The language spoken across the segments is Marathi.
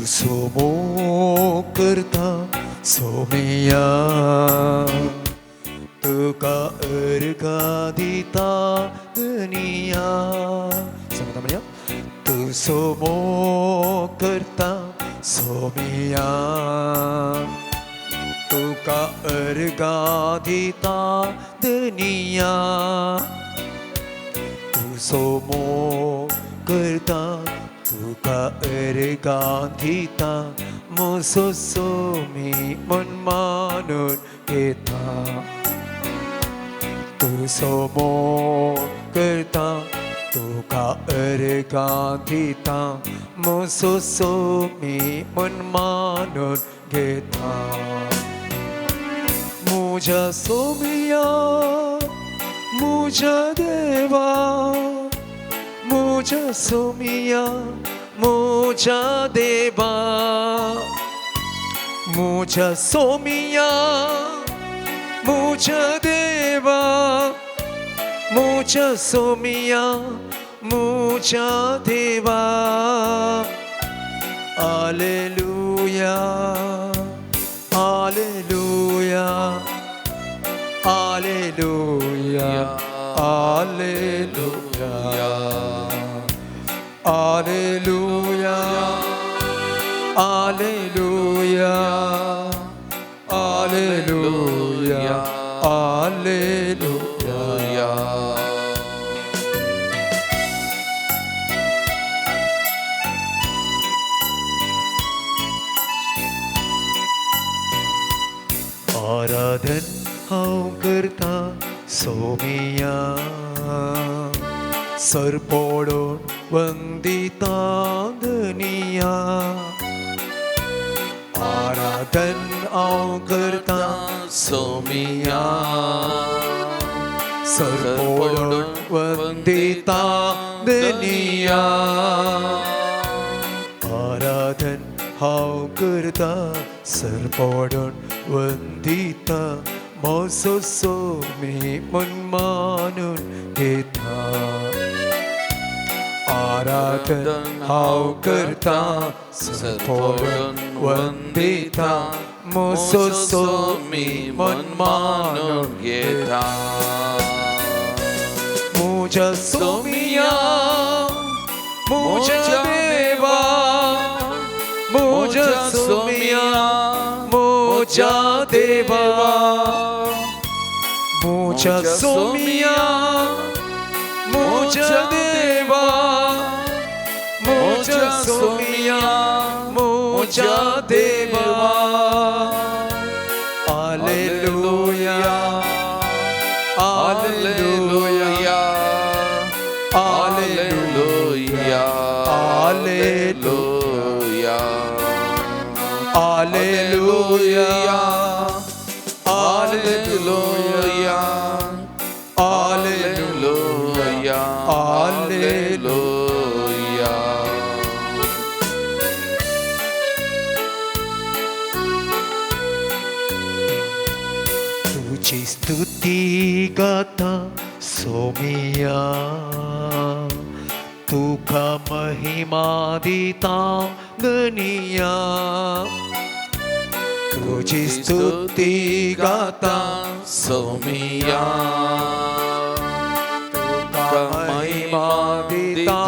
सोमो करता सोमिया तुका अर्घा दिता दुनिया. सांगा म्हणूया. तू सोमो करता सोमिया तुका अर्घा दिता दुनिया. तू सोमो करता तुका अर्घा दिता मोसो सोमी मन मानून घेता. तू सोमो करता तुका अर्घा दिता मोसो सोमी मन मानून घेता. मुझा सोमिया मुझा देवा मुझा सोमिया मुझा देवा. मुझा सोमिया मुझा देवा मुझा सोमिया मुझा देवा. Hallelujah hallelujah hallelujah hallelujah hallelujah hallelujah hallelujah hallelujah. आराधन हांव करता सोमिया सरपोडून वंदिता दुनिया. आराधन हांव करता सोमिया सरपोडून वंदिता दुनिया. आराधन हांव करता सरपोडून वंदिता मोसो सोमी मन मानून घेता. आराधन हांव करता सरपोडून वंदिता मोसो सोमी मन मानून घेता. मुझा सोमिया मुझा देवा मुझा सोमिया मुझा देवा. मुझा सोमिया मुझा देवा मुझा सोमिया मुझा देवा. Hallelujah hallelujah hallelujah hallelujah hallelujah hallelujah hallelujah hallelujah. तुझी स्तुती गाता सोमिया तुका महिमा दिता दुनिया. तुझी स्तुती गाता सोमिया तुका महिमा दिता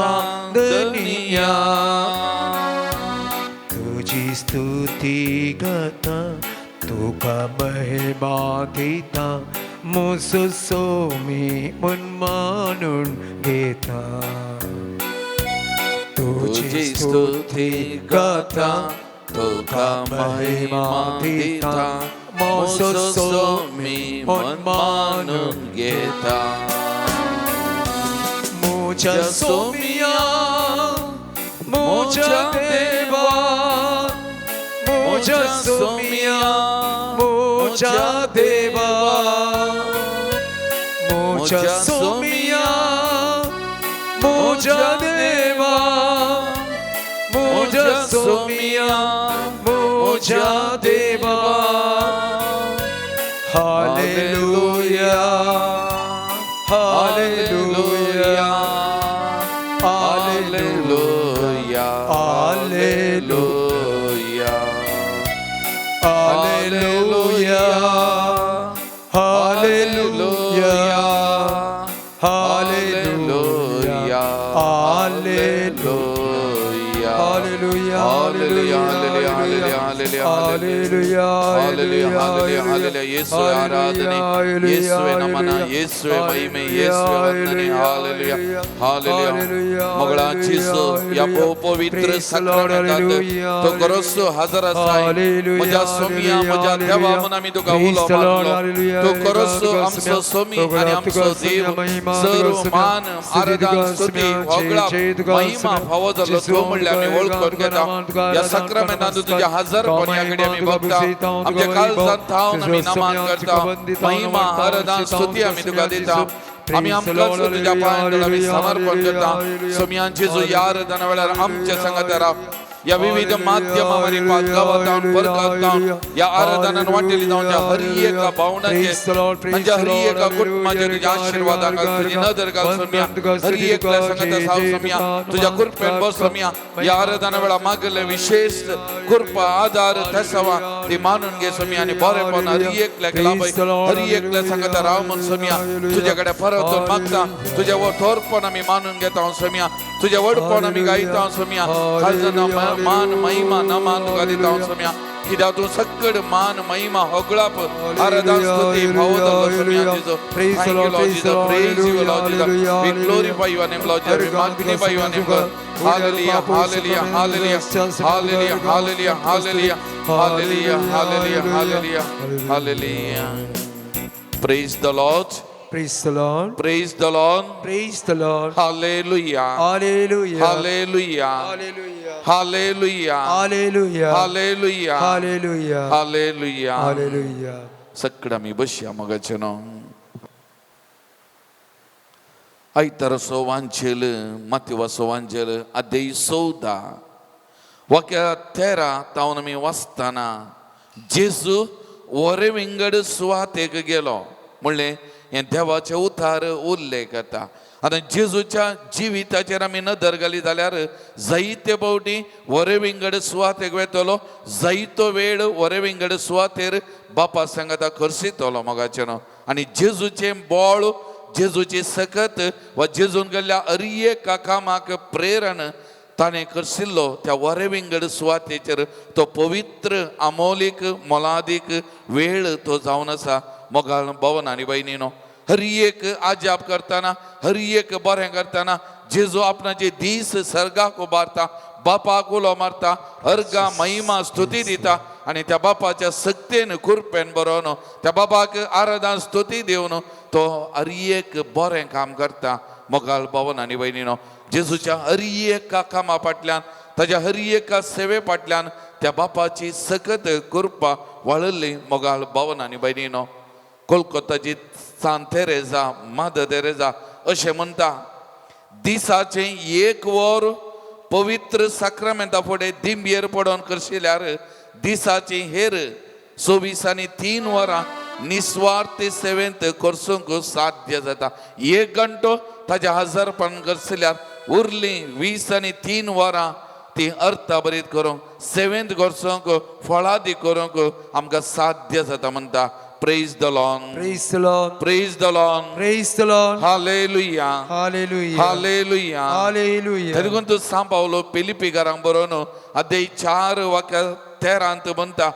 दुनिया. तुझी स्तुती गाता तुका महिमा दिता मोसो सोमी मन मानून घेता. तुझी स्तुती गाता तुका महिमा दिता मोसो सोमी मन मानून घेता. मुझा सोमिया मुझा देवा मुझा सोमिया मुझा देवा. मुझा सोमिया मुझा देवा मुझा सोमिया मुझा देवा. Hallelujah hallelujah hallelujah hallelujah Hallelujah. Hallelujah. Hallelujah. Hallelujah. Hallelujah. Hallelujah. Hallelujah. Hallelujah. Hallelujah. ಯೇಸುವೆ ಆರಾಧನೆ, ಯೇಸುವೆ ನಮನ, ಯೇಸುವೆ ಮಹಿಮೆ, ಯೇಸುವೆ ವಂದನೆ. Hallelujah. Hallelujah. मगला जीसू या पवित्र सक्रमेंटात तो करसो हजार आसाय मजा सोमिया मजा देवा मना मी तुका उलो मारलो तो करसो आमचो सोमी आणि आमचो देव सर्व मान आराधना स्तुती वगळा महिमा भाव जालो तो म्हणल्या आम्ही ओळखून घेता या सक्रमेंटात तुझ्या हजार कोण्याकडे आम्ही बघता आमच्या काळजात थांबून आम्ही नमान करता महिमा आराधना स्तुती आम्ही तुका देता आम्ही आमकाच तुझ्या पायांत आम्ही समर्पण करता सोमियांची जो यार दना वेळार आमच्या संगत राव या विविध माध्यमावरी पाच गावात जाऊन परगात जाऊन या आराधनान वाटेली जाऊन त्या हर एका भावनाचे म्हणजे हर एका कुटुंबाचे तुझ्या आशीर्वादाक तुझी नजर घाल सोमिया हर एकल्या संगत साव सोमिया तुझ्या कृपेन बस सोमिया या आराधना वेळा मागले विशेष कृपा आधार तसावा ते मानून घे सोमिया आणि बरेपण हर एकल्या लाभय हर एकल्या संगत राव म्हणून सोमिया तुझ्याकडे परतून मागता तुझ्या थोरपण आम्ही मानून घेता सोमिया तुझ्या वडपण आम्ही गायता सोमिया खालजना मान महिमा नमान तुका दिता सोमिया कित्याक तूं सकड मान महिमा होगळाप आराधना स्तुती भाव जालो सोमिया तुजो thank you Lord Jesus praise you Lord Jesus we glorify your name Lord Jesus we magnify your name God hallelujah hallelujah hallelujah hallelujah hallelujah hallelujah hallelujah hallelujah hallelujah hallelujah praise the Lord Praise the Lord. Praise the Lord. Praise the Lord. Hallelujah. Hallelujah. Hallelujah. Hallelujah. Hallelujah. Hallelujah. Hallelujah. Hallelujah. Hallelujah. Hallelujah. Sakda mi bashya magachano. Aitar sovanchel Matthew sovanchel adei souda. Wakya terra taunami wastana. Jesu ore vingad suhateg gelo. Mulle हे देवाचे उतार उल्लेख करता आता जेजूच्या जिविताचेर आमी नदर घाली जाल्यार जायते फावटी वरे विंगड सुवातेक वेतलो जायतो वेळ वरे विंगड सुवातेर बापा सांगता करसितलो मोगाचेनो आनी जेजूचे बोळ जेजूची सकत वा जेजून गेल्ल्या हर एका कामाक प्रेरण ताणें करसिल्लो त्या वरे विंगड सुवातेचेर तो पवित्र अमोलीक मोलादीक वेळ तो जावन आसा मोगाळ भवन आनी भयणीनो हर एक आजाप करताना हर एक बरें करताना जेजू आपणाचे दीस सर्गाक उबारता बापाक उलो मारता अर्गा महिमा स्तुती दिता आनी त्या बापाच्या सक्तेन कृपेन बरोवन त्या बापाक आराधना स्तुती दिवन तो हर एक बरें काम करता मोगाळ भवन आनी भयणीनो जेजूच्या हर एका कामा फाटल्यान ताच्या हर एका सेवे फाटल्यान त्या बापाची सकत कृपा वळल्ली मोगाळ भवन आनी भयणीनो कोलकाताची सान तेरेजा मादर तेरेजा अशें म्हणटा दिसाचे एक वर पवित्र साक्रामेंता फुडें दिंबयेर पडोवन करशिल्ल्यार दिसाची हेर 24 आनी 3 वरां निस्वार्थ सेवेंत करसूंक साध्य जाता 1 घंटो ताच्या हजरपण करशिल्ल्यार उरली 20 आनी 3 वरां ती अर्थाभरीत करूंक सेवेंत करसूंक फळादी करूंक आमकां साध्य जाता म्हणटा Praise the Lord. Praise the Lord. Praise the Lord. Praise the Lord. Hallelujah. Hallelujah. Hallelujah. Hallelujah. तेलुगुंतू San Paolo Filipigaranक बरोवन अध्याय 4 वाक्य 13 म्हणटा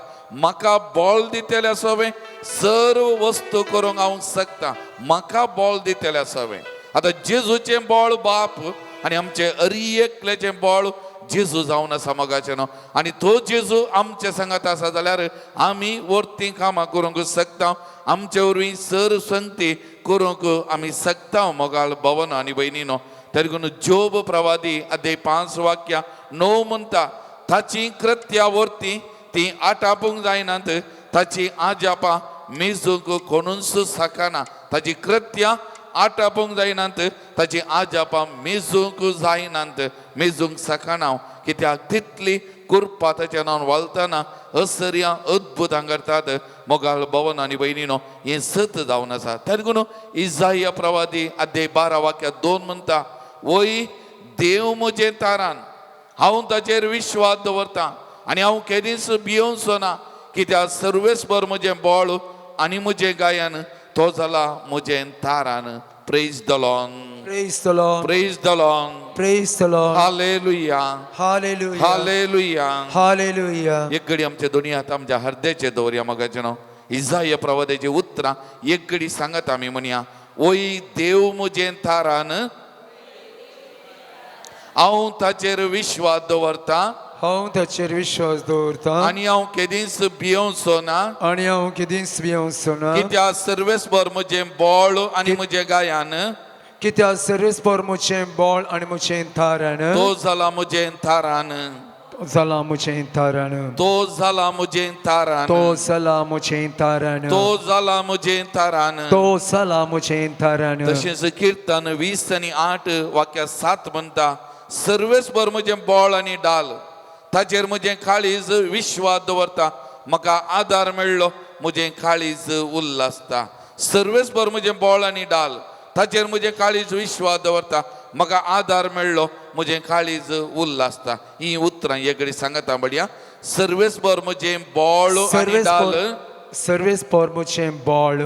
म्हाका बळ दितेल्या सवे सर्व वस्तू करूंक हांव शकता म्हाका बळ दितेल्या सवे आता जेजूचे बळ बाप आनी आमचे हर एकल्याचें बळ जेजू जावन आसा मोगाचें न्हू आनी तो जेजू आमचे सांगात आसा जाल्यार आमी वर्ती कामां करूंक शकता आमचे वरवीं सर संगती करूंक आमी शकता मोगाळ भवन आनी भयणीनो तेलुगून जोब प्रवादी अध्याय 5 वाक्या 9 म्हणटा ताची कृत्या वर्ती ती आटापूंक जायनात ताची आजापा मेजूंक कोणूच सकना ताची कृत्या आटापूंक जायनात ताची आजापा मेजूंक जायनात मेजूंक सकना कित्याक तितली कृपा ताच्या नांवान वळतना असर्या अद्भुतां करतात मोगाळ भवन आनी भयणीनो हें सत जावन आसा तेलुगून इसाया प्रवादी अध्याय 12 वाक्या 2 म्हणटा वय देव म्हजे तारान हांव ताचेर विश्वास दवरतां आनी हांव केदींच भियोवचो ना कित्याक सर्वेस्पर म्हजें बळ आनी म्हजें गायन तो जाला म्हजें तारान praise the Lord Praise the Lord. Praise the Lord. Praise the Lord. Hallelujah. Hallelujah. Hallelujah. Hallelujah. एक घडी आमच्या दोन्ही हात आमच्या हृदयाचे दवरया मगाचे नो इजाया प्रवादाची उतरां एक घडी सांगत आम्ही म्हणया ओय देव मुजें थारान हांव ताचेर विश्वास दवरता हांव ताचेर विश्वास दवरता आनी हांव केदींच भियोंचो ना आनी हांव केदींच भियोंचो ना कित्याक सर्वेस्पर म्हजें बोळ आनी म्हजें गायन कित्याक सर्वेस्पर म्हजें बोळ आनी म्हजें थारान तो जाला म्हजें थारान जाला म्हजें थारान तो जाला म्हजें थारान तो जाला म्हजें थारान तो जाला म्हजें थारान तो जाला म्हजें थारान तशेंच कीर्तन 20 आणि 8 वाक्य 7 म्हणटा सर्वेस्पर म्हजें बोळ आनी डाल ताचेर म्हजें काळीज विश्वास दवरता म्हाका आदार मेळ्ळो म्हजें काळीज उल्हासता सर्वेस्पर म्हजें बोळ आनी डाल ताचेर म्हजें काळीज विश्वास दवरता म्हाका आदार मेळ्ळो म्हजें काळीज उल्हासता ही उतरां एक घडी सांगता बडया सर्वेस्पर म्हजें बोळ आनी डाल सर्वेस्पर म्हजें बोळ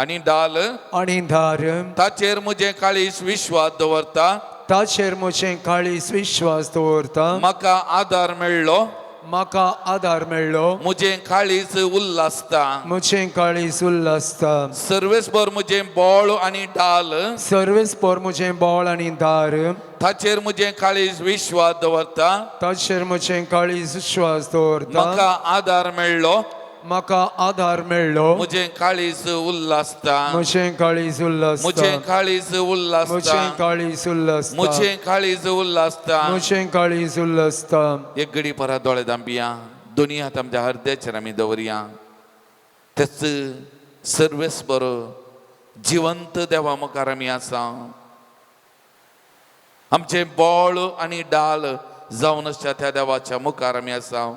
आनी डाल आनी धार ताचेर म्हजें काळीज विश्वास दवरता ताचेर म्हजें काळीज विश्वास दवरता म्हाका आदार मेळ्ळो म्हाका आदार मेळ्ळो म्हजें काळीज उल्हासता म्हजें काळीज उल्हासता सर्वेस्पर म्हजें बोळ आनी डाल सर्वेस्पर म्हजें बोळ आनी धार ताचेर म्हजें काळीज विश्वास दवरता ताचेर म्हजें काळीज विश्वास दवरता म्हाका आदार मेळ्ळो म्हाका आदार मेळ्ळो म्हजें काळीज उल्हासता म्हजें काळीज उल्हासता म्हजें काळीज उल्हासता म्हजें काळीज उल्हासता म्हजें काळीज उल्हासता म्हजें काळीज उल्हासता एक घडी परत दोळे धांपिया दोनी हात आमच्या हृदयाचेर आमी दवरया तेच सर्वेस्पर जिवंत देवा मुखार आमी आसा आमचें बोळ आनी डाल जावन आसच्या त्या देवाच्या मुखार आमी आसा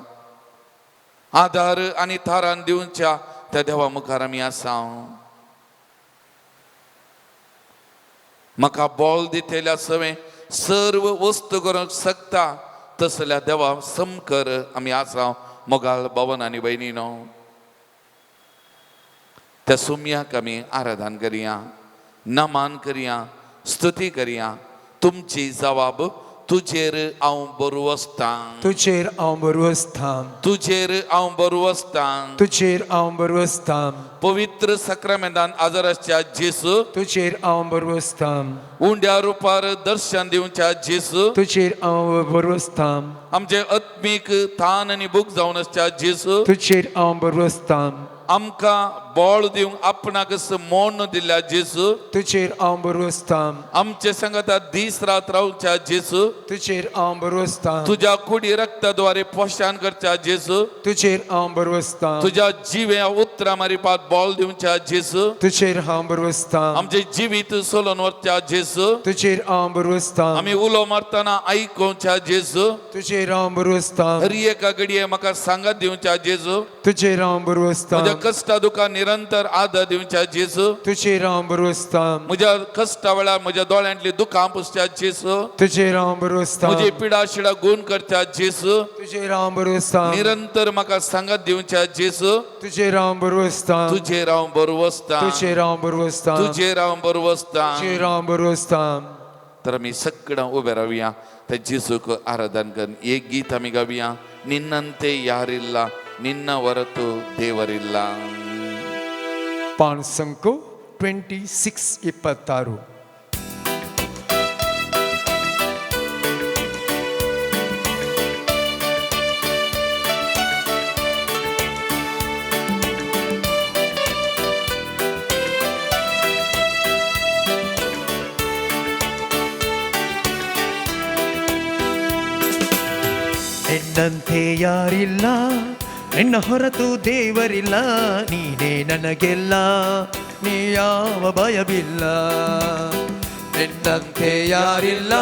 आदार आनी थारान दिवच्या त्या देवा मुखार आमी आसा म्हाका बोल दितेल्या सवें सर्व वस्तू करूंक शकता तसल्या देवा समकर आमी आसा मोगाळ भवन आनी भयणीनो त्या सुम्याक आमी आराधन करया नमान करया स्तुती करया तुमची जबाब तुजेर हांव बरो आसतां तुजेर हांव बरो आसतां तुजेर हांव बरो आसतां तुजेर हांव बरो आसतां पवित्र सक्रामेंतान आजार आसच्या जेसू तुजेर हांव बरो आसतां उंड्या रुपार दर्शन दिवच्या जेसू तुजेर हांव बरो आसतां आमचे आत्मीक तान आनी भूक जावन आसच्या जेसू तुजेर हांव बरो आसतां आमकां बोळ दिवंक आपणाक मोन दिल्या जेसू तुजेर हांव बरो आसतां आमचे संगता दीस रात रावच्या जेसू तुजेर हांव बरो आसतां तुझ्या कुडी रक्ताद्वारे पोषण करच्या जेसू तुजेर हांव बरो आसतां तुझ्या जिव्या उतरां मारिपाक बोल दिवच्या जेसू तुजेर हांव बरो आसतां आमचे जिवीत सोलोन वरच्या जेसू तुजेर हांव बरो आसतां आमी उलो मारतना आयकोवच्या जेसू तुजेर हांव बरो आसतां हर एका घडये म्हाका सांगत दिवच्या जेसू तुजेर हांव बरो आसतां म्हज्या कश्टा दुखा निरंतर आदर दिवच्या जेसू तुजेर हांव बरो आसतां म्हज्या कश्टा वेळार म्हज्या दोळ्यांतली दुखां पुसच्या जेसू तुजेर हांव बरो आसतां म्हजी पिडा शिडा गुण करच्या जेसू तुजेर हांव बरो आसतां निरंतर म्हाका सांगत दिवच्या जेसू तुजेर हांव बरो आसतां तुजेर हांव बरो आसतां तुजेर हांव बरो आसतां तुजेर हांव बरो आसतां तुजेर हांव बरो आसतां तर आमी सगळां उबे रावया त्या जेसूक आराधन करून एक गीत आमी गावया निन्नंते यारिल्ला निन्न वरतु देवरिल्ला पान संको 26 ನಿನ್ನಂತೆ ಯಾರಿಲ್ಲ ನಿನ್ನ ಹೊರತು ದೇವರಿಲ್ಲ ನೀನೇ ನನಗೆಲ್ಲ ನೀ ಯಾವ ಭಯವಿಲ್ಲ ನಿನ್ನಂತೆ ಯಾರಿಲ್ಲ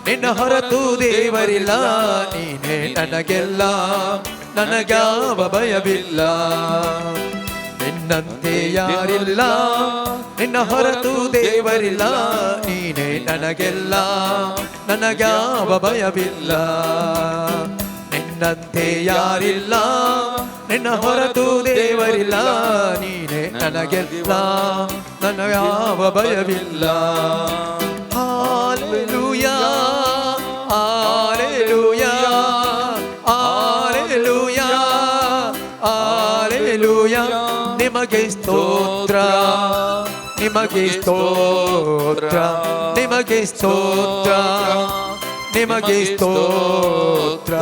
ನಿನ್ನ ಹೊರತು ದೇವರಿಲ್ಲ ನೀನೇ ನನಗೆಲ್ಲ ನನಗ್ಯಾವ ಭಯವಿಲ್ಲ ನಿನ್ನಂತೆ ಯಾರಿಲ್ಲ ನಿನ್ನ ಹೊರತು ದೇವರಿಲ್ಲ ನೀನೇ ನನಗೆಲ್ಲ ನನಗ್ಯಾವ ಭಯವಿಲ್ಲ ನಿನ್ನಂತೆ ಯಾರಿಲ್ಲ ನಿನ್ನ ಹೊರತು ದೇವರಿಲ್ಲ ನೀನೇ ನನಗೆಲ್ಲ ನನಗ್ಯಾವ ಭಯವಿಲ್ಲ ನಿಮಗೆ ಸ್ತೋತ್ರ ನಿಮಗೆ ಸ್ತೋತ್ರ ನಿಮಗೆ ಸ್ತೋತ್ರ ನಿಮಗೆ ಸ್ತೋತ್ರ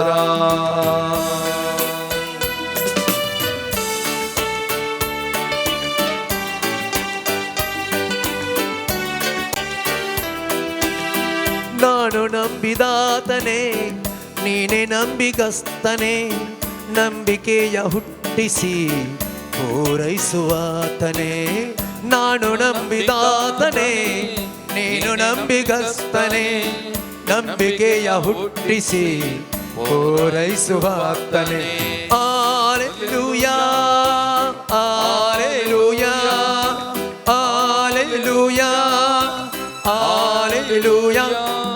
ನಾನು ನಂಬಿದಾತನೇ ನೀನೆ ನಂಬಿಗಸ್ತನೇ ನಂಬಿಕೆಯ ಹುಟ್ಟಿಸಿ ಪೂರೈಸುವಾತನೇ ನಾನು ನಂಬಿದಾತನೇ ನೀನು ನಂಬಿಗಸ್ತನೇ ನಂಬಿಕೆಯ ಹುಟ್ಟಿಸಿ ಪೂರೈಸುವಾತನೇ ಹಲ್ಲೆಲೂಯಾ ಹಲ್ಲೆಲೂಯಾ ಹಲ್ಲೆಲೂಯಾ ಹಲ್ಲೆಲೂಯಾ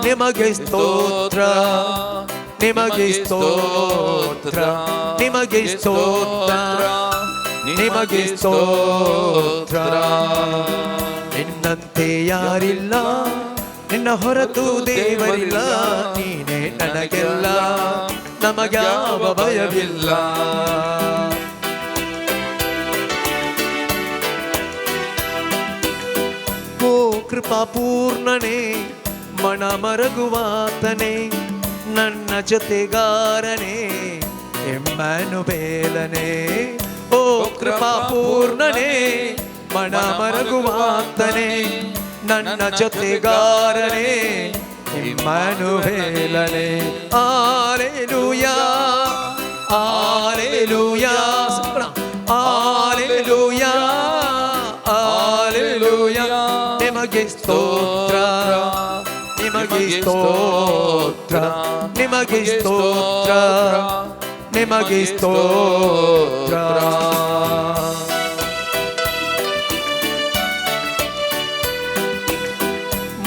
ನಿಮಗೆ ಸ್ತೋತ್ರ ನಿಮಗೆ ಸ್ತೋತ್ರ ನಿಮಗೆ ಸ್ತೋತ್ರ ನಿಮಗೆ ಸ್ತೋತ್ರ ನಿನ್ನಂತೆ ಯಾರಿಲ್ಲ ನಿನ್ನ ಹೊರತು ದೇವರಿಲ್ಲ ನೀನೇ ನನಗೆಲ್ಲ ನಮಗ್ಯಾವ ಭಯವಿಲ್ಲ ಓ ಕೃಪಾಪೂರ್ಣನೇ ಮನ ಮರಗುವಾತನೇ ನನ್ನ ಜೊತೆಗಾರನೇ ಎಮ್ಮಾನುವೇಲನೇ ಓ ಕೃಪಾಪೂರ್ಣನೇ ಮನ ಮರಗುವಾತನೇ ನನ್ನ ಜೊತೆಗಾರನೇ ಎಮ್ಮಾನುವೇಲನೇ ಹಲ್ಲೆಲೂಯಾ ಹಲ್ಲೆಲೂಯಾ ಹಲ್ಲೆಲೂಯಾ ಹಲ್ಲೆಲೂಯಾ ನಿಮಗೆ ಸ್ತೋತ್ರ ನಿಮಗೆ ಸ್ತೋತ್ರ ನಿಮಗೆ ಸ್ತೋತ್ರ ನಿಮಗೆ ಸ್ತೋತ್ರ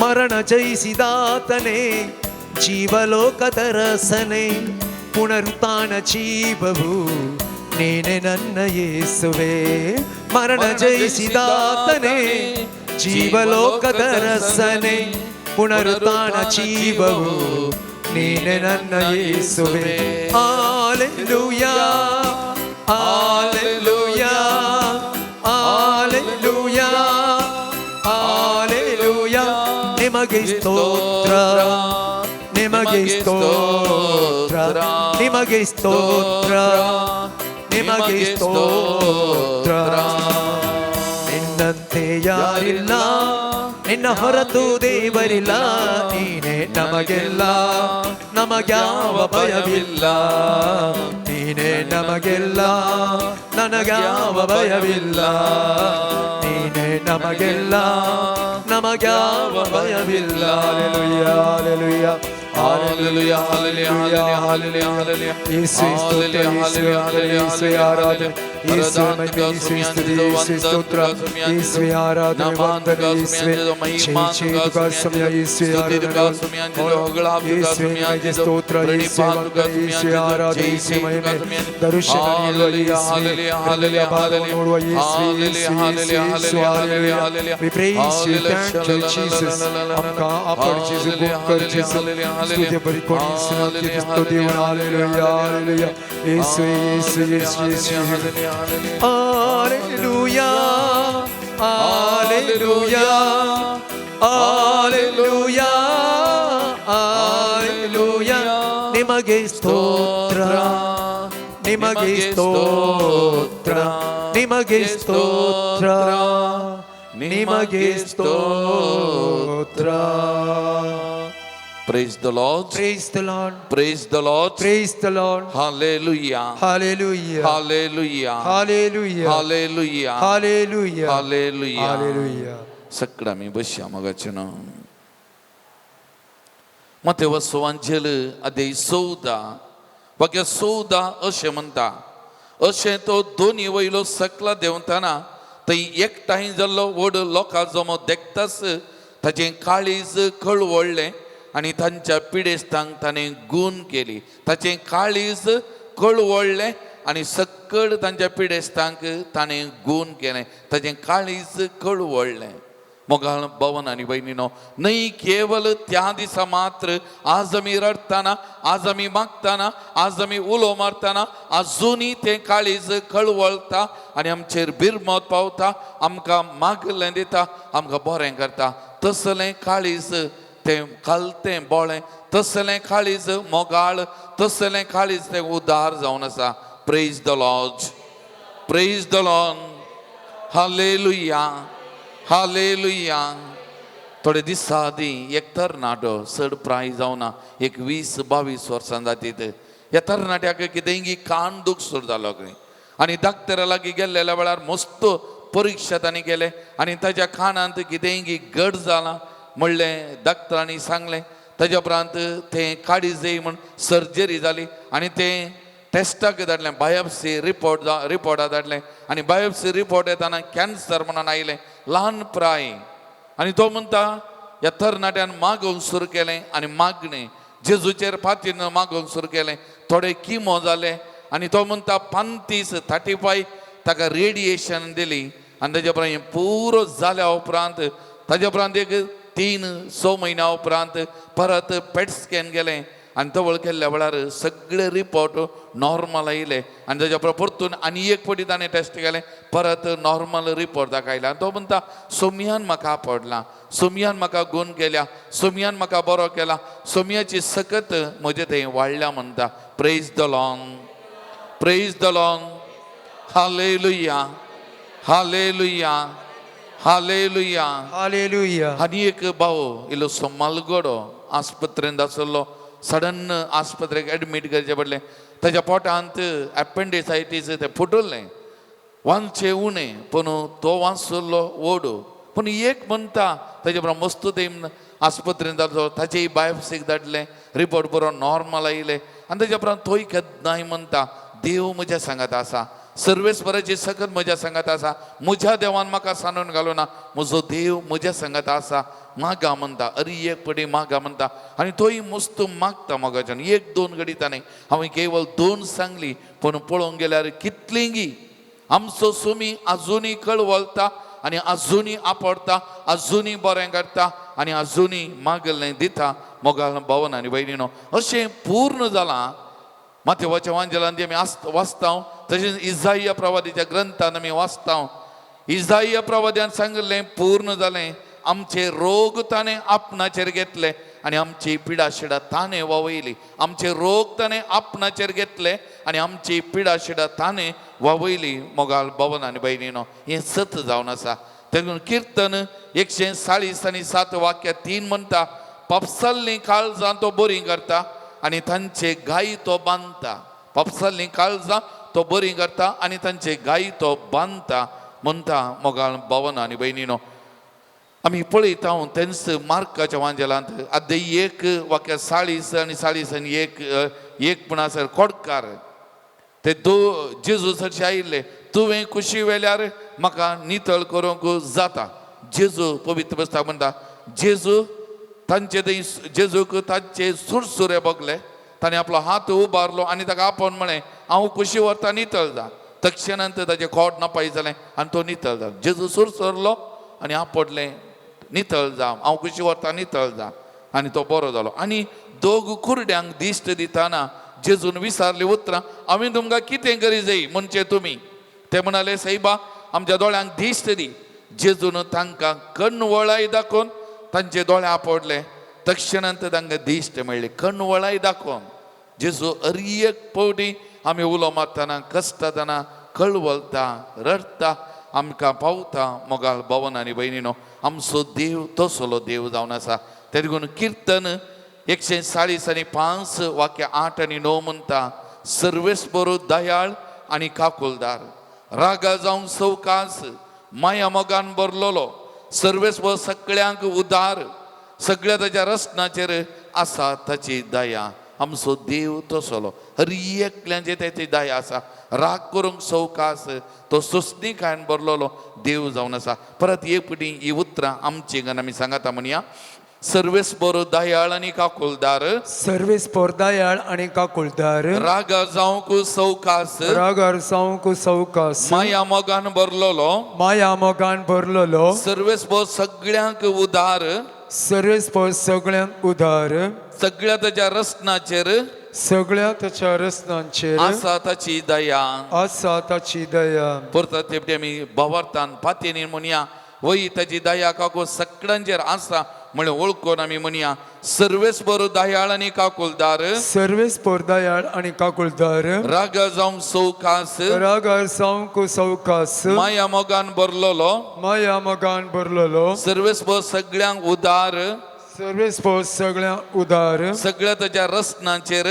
ಮರಣ ಜಯಿಸಿದಾತನೇ ಜೀವಲೋಕದ ರಸನೆ ಪುನರುತ್ಥಾನ ಜೀವವು ನೀನೆ ನನ್ನ ಯೇಸುವೆ ಮರಣ ಜಯಿಸಿದಾತನೇ ಜೀವಲೋಕದ ರಸನೆ ಪುನರುತ್ಥಾನ ಜೀವವು ನೀನೆ ನನ್ನ ಯೇಸುವೆ ಹಲ್ಲೆಲೂಯಾ ಹಲ್ಲೆಲೂಯಾ ಹಲ್ಲೆಲೂಯಾ ಹಲ್ಲೆಲೂಯಾ ನಿಮಗೆ ಸ್ತೋತ್ರ ನಿಮಗೆ ಸ್ತೋತ್ರ ನಿಮಗೆ ಸ್ತೋತ್ರ ನಿಮಗೆ ಸ್ತೋತ್ರ ನಿನ್ನಂತೆ ಯಾರಿಲ್ಲ ನಿನ್ನ ಹೊರತು ದೇವರಿಲ್ಲ ನೀನೇ ನಮಗೆಲ್ಲ ನಮಗ್ಯಾವ ಭಯವಿಲ್ಲ ನೀನೇ ನಮಗೆಲ್ಲ ನನಗ್ಯಾವ ಭಯವಿಲ್ಲ ನೀನೇ ನಮಗೆಲ್ಲ ನಮಗ್ಯಾವ ಭಯವಿಲ್ಲ hallelujah hallelujah hallelujah hallelujah hallelujah ಯೇಸು ಸ್ತೋತ್ರ ಯೇಸು ಆರಾಧನೆ ಯೇಸು ಮಹಿಮೆ ಯೇಸು ಸ್ತೋತ್ರ ಯೇಸು ಆರಾಧನೆ ವಂದನೆ ಯೇಸು ಜಯ ಸಮಯ ಯೇಸು ಆರಾಧನೆ ಯೇಸು ಮಹಿಮೆ ಸ್ತೋತ್ರ ಯೇಸು ವಂದನೆ ಯೇಸು ಆರಾಧನೆ ಯೇಸು ಮಹಿಮೆ ದರ್ಶನ ನೀಡುವ ಹಲ್ಲೆಲೂಯಾ ಹಲ್ಲೆಲೂಯಾ ಭಾಗವನ್ನು ನೋಡುವ ಯೇಸು ಯೇಸು hallelujah we praise you thank you Jesus आपका आपड़ चीज कर चीज स्तुति परिकोण सुनाती स्तुति हालेलुया हालेलुया यीशु यीशु यीशु यीशु हालेलुया हालेलुया हालेलुया हालेलुया निಮಗೆ ಸ್ತೋತ್ರ ನಿಮಗೆ ಸ್ತೋತ್ರ ನಿಮಗೆ ಸ್ತೋತ್ರ ನಿಮಗೆ ಸ್ತೋತ್ರ Praise the Lord. Praise the Lord. Praise the Lord. Praise the Lord. Hallelujah. Hallelujah. Hallelujah. Hallelujah. Hallelujah. Hallelujah. Hallelujah. Hallelujah. Sakrami bashama gachana. Mateus Vangelo adei souda. Porque souda अशे म्हणता. अशे तो दोन्ही वयलो सकला देवताना थंय एकठांय जाल्लो व्हड लोकां जमो देखतास ताचें काळीज कळवळ्ळें आनी तांच्या पिडेस्तांक ताणें गूण केली. ताचें काळीज कळवळ्ळें आनी सक्कड तांच्या पिडेस्तांक ताणें गूण केलें. ताचें काळीज कळवळ्ळें. मोगाळ भवन आणि बहिणीनो, नाही केवळ त्या दिसा मात्र आज आम्ही रडताना, आज आम्ही मागताना, आज आम्ही उलो मारताना अजूनही ते काळीज कळवळता आणि आमचेर बिरमत पावता, आमकां मागलें दिता, आमकां बरें करता. तसलें काळीज तें कालतें बोळें, तसलें काळीज मोगाळ, तसलें काळीज तें उदार जावन आसा. Praise the Lord, praise the Lord, hallelujah, hallelujah. थोडे दिसा आदीं एक तरणाटो सरप्रायज जावना, एक 20-22 वर्सां जातीत. ह्या तरणाट्याक कितेंय कान दूख सुरू जालो खंय आनी डाक्टरा लागीं गेल्ल्या वेळार मस्त परीक्षा तांणी केले आनी ताच्या कानांत कितेंय गड जाला म्हणलें. डाक्टरांनी सांगलें. ताच्या उपरांत तें काडी जाय म्हण सर्जरी जाली आनी तें टेस्टाक धाडलें, बायोप्सी रिपोर्टा धाडलें आनी बायोप्सी रिपोर्ट येताना कॅन्सर म्हणून आयलें, ल्हान प्राय. आनी तो म्हणटा ह्या तरणाट्यान मागोवंक सुरू केलें आनी मागणें जेजूचेर फातीन मागोवंक सुरू केलें. थोडे किमो जाले आनी तो म्हणटा 35 ताका रेडिएशन दिली आनी ताच्या उपरांत हें पुरो जाल्या उपरांत ताच्या उपरांत एक 3-6 म्हयन्या उपरांत परत पेट स्कॅन गेलें आनी तो केल्ल्या वेळार सगळे रिपोर्ट नॉर्मल आयले आनी ताच्या उपरांत परतून आनी एक फावटी ताणें टेस्ट केलें, परत नॉर्मल रिपोर्ट दाखयला. आनी तो म्हणटा सोमयान म्हाका आपडला, सोमयान म्हाका गूण केल्या, सोमयान म्हाका बरो केला, सोमयाची सकत म्हजें थंय वाडल्या म्हणटा. Praise the Lord, praise the Lord, hallelujah, hallelujah, hallelujah, hallelujah. आनी एक भाव इल्लोसो मालगडो आस्पत्रेंत आसलो, सडन आस्पत्रेक एडमीट करचें पडलें. ताच्या पोटांत एपेंडिसायटीस तें फुटलें, वांचें उणें पूण तो वांचलो ओडू. पूण एक म्हणटा ताच्या उपरांत मस्त थंय आस्पत्रेंत जालो, ताचेय बायोप्सीक धाडलें, रिपोर्ट बरो नॉर्मल आयले आनी ताच्या उपरांत तोय केन्नाय म्हणटा देव म्हज्या सांगात आसा, सर्वेस्पराची सकत म्हज्या सांगात आसा, म्हज्या देवान म्हाका सांडून घालूना, म्हजो देव म्हज्या सांगात आसा. मागा म्हणटा, अरे एक पडी मागा म्हणटा आनी तोय मस्त मागता मोगाच्यान. 1-2 घडी ताणें हांवें केवळ 2 सांगली पूण पळोवंक गेल्यार कितलींगी आमचो सुमी आजुनी कळवळटा आनी आजुनी आपडटा, आजुनी बरें करता आनी आजुनी मागलें दिता. मोगाळ भवन आनी भयणीनो, अशें पूर्ण जालां. माथेवाच्या वांजलांत आमी वाचता, तशेंच इसाइया प्रवादीच्या ग्रंथान आमी वाचता. इसाइया प्रवाद्यान सांगलें पूर्ण जालें, आमचे रोग ताणें आपणाचेर घेतले आनी आमची पिडा शिडा ताणें ववयली. आमचे रोग ताणें आपणाचेर घेतले आनी आमची पिडा शिडा ताणें ववयली. मोगाळ भवन आनी भयणीनो, हें सत जावन आसा. देखून किर्तन 140:7 वाक्य 3 म्हणटा, पापसाल्लीं काळजां तो बरीं करता आनी तांचे गायी तो बांदता. पापसाल्लीं काळजां तो बरीं करता आनी तांचे गायी तो बांदता म्हणटा मोगाळ भवन आनी भयणीनो. आमी पळयता तेंच मार्काच्या वांजलांत आद्य 1 वाक्य 40 आनी 41 म्हणसर कोडकार ते जेजू हरशी आयिल्ले, तुवें कुशी वेल्यार म्हाका नितळ करूंक जाता. जेजू पवित्र पुस्तक म्हणटा, जेजू तांचे थंय जेजूक तांचे सुरसुरे बगले, ताणें आपलो हात उबारलो आनी ताका आपोवन म्हळें, हांव कुशी व्हरता, नितळ जा. तक्षणांत ताचें खोट नापाय जालें आनी तो नितळ जालो. जेजू सुरसुरलो आनी आपडलें, नितळ जा, हांव कुशी व्हरता, नितळ जा. आनी तो बरो जालो. आनी दोग कुरड्यांक दिश्ट दिताना जेजून विचारली उतरां, हांवें तुमकां कितें करी जाय म्हणचे तुमी? ते म्हणाले, सायबा आमच्या दोळ्यांक दिश्ट दी. जेजून तांकां कणवळाय दाखोवन तांचे दोळे आपडले. तक्षणांत तांकां दिश्ट मेळ्ळी. कणवळाय दाखोवन जेजू एक पावटी आमी उलो मारतना, कश्टातना, कळवळटा, रडटा, आमकां पावता. मोगाळ भवन आनी भयणीनो, आमचो देव तसलो देव जावन आसा. ते देखून किर्तन 140:5 वाक्य 8 आनी 9 म्हणटा, सर्वेस्परू दयाळ आनी काकुलदार, रागा जावं सवकास, माया मोगान भरलोलो, सर्वेस्पर सगळ्यांक उदार, सगळ्या ताच्या रस्नाचेर आसा ताची दया. आमचो देव तसलो, हर एकल्याचेर ताची दया आसा. राग करूंक सवकास, तो सोंसणीकायेन भरलोलो देव जावन आसा. परत एक फावटी ही उतरां आमची गण आमी सांगाता म्हणया. सर्वेस्पर दयाळ आणि काकुलदार सर्वेस पोरदायाळ आणि काकुलदार राग जावंक सौकास रागार सावंक सौकास माया मोगान भरलोलो माया मोगान भरलेलो सर्वेस्पर सगळ्यांक उदार सर्वेस पोर सगळ्यांक उदार सगळ्या ताच्या रसनाचेर सगळ्या त्याच्या रसनांचेर आसा ताची दया आसा ताची दया परत ते आमी भवार्थान पातयेनी म्हणया वय ताची दया काको सगळ्यांचेर आसा म्हळ्यार वळखून आमी म्हणया सर्वेस्पर दयाळ आणि काकुलदार सर्वेस पोरदायाळ आणि काकुलदार राग जावंक सौकास रागार सावंक सौकास माया मोगान भरलोलो माया मोगान भरलेलो सर्वेस्पर सगळ्यांक उदार सर्वेस पोर सगळ्यांक उदार सगळ्या ताच्या रसनाचेर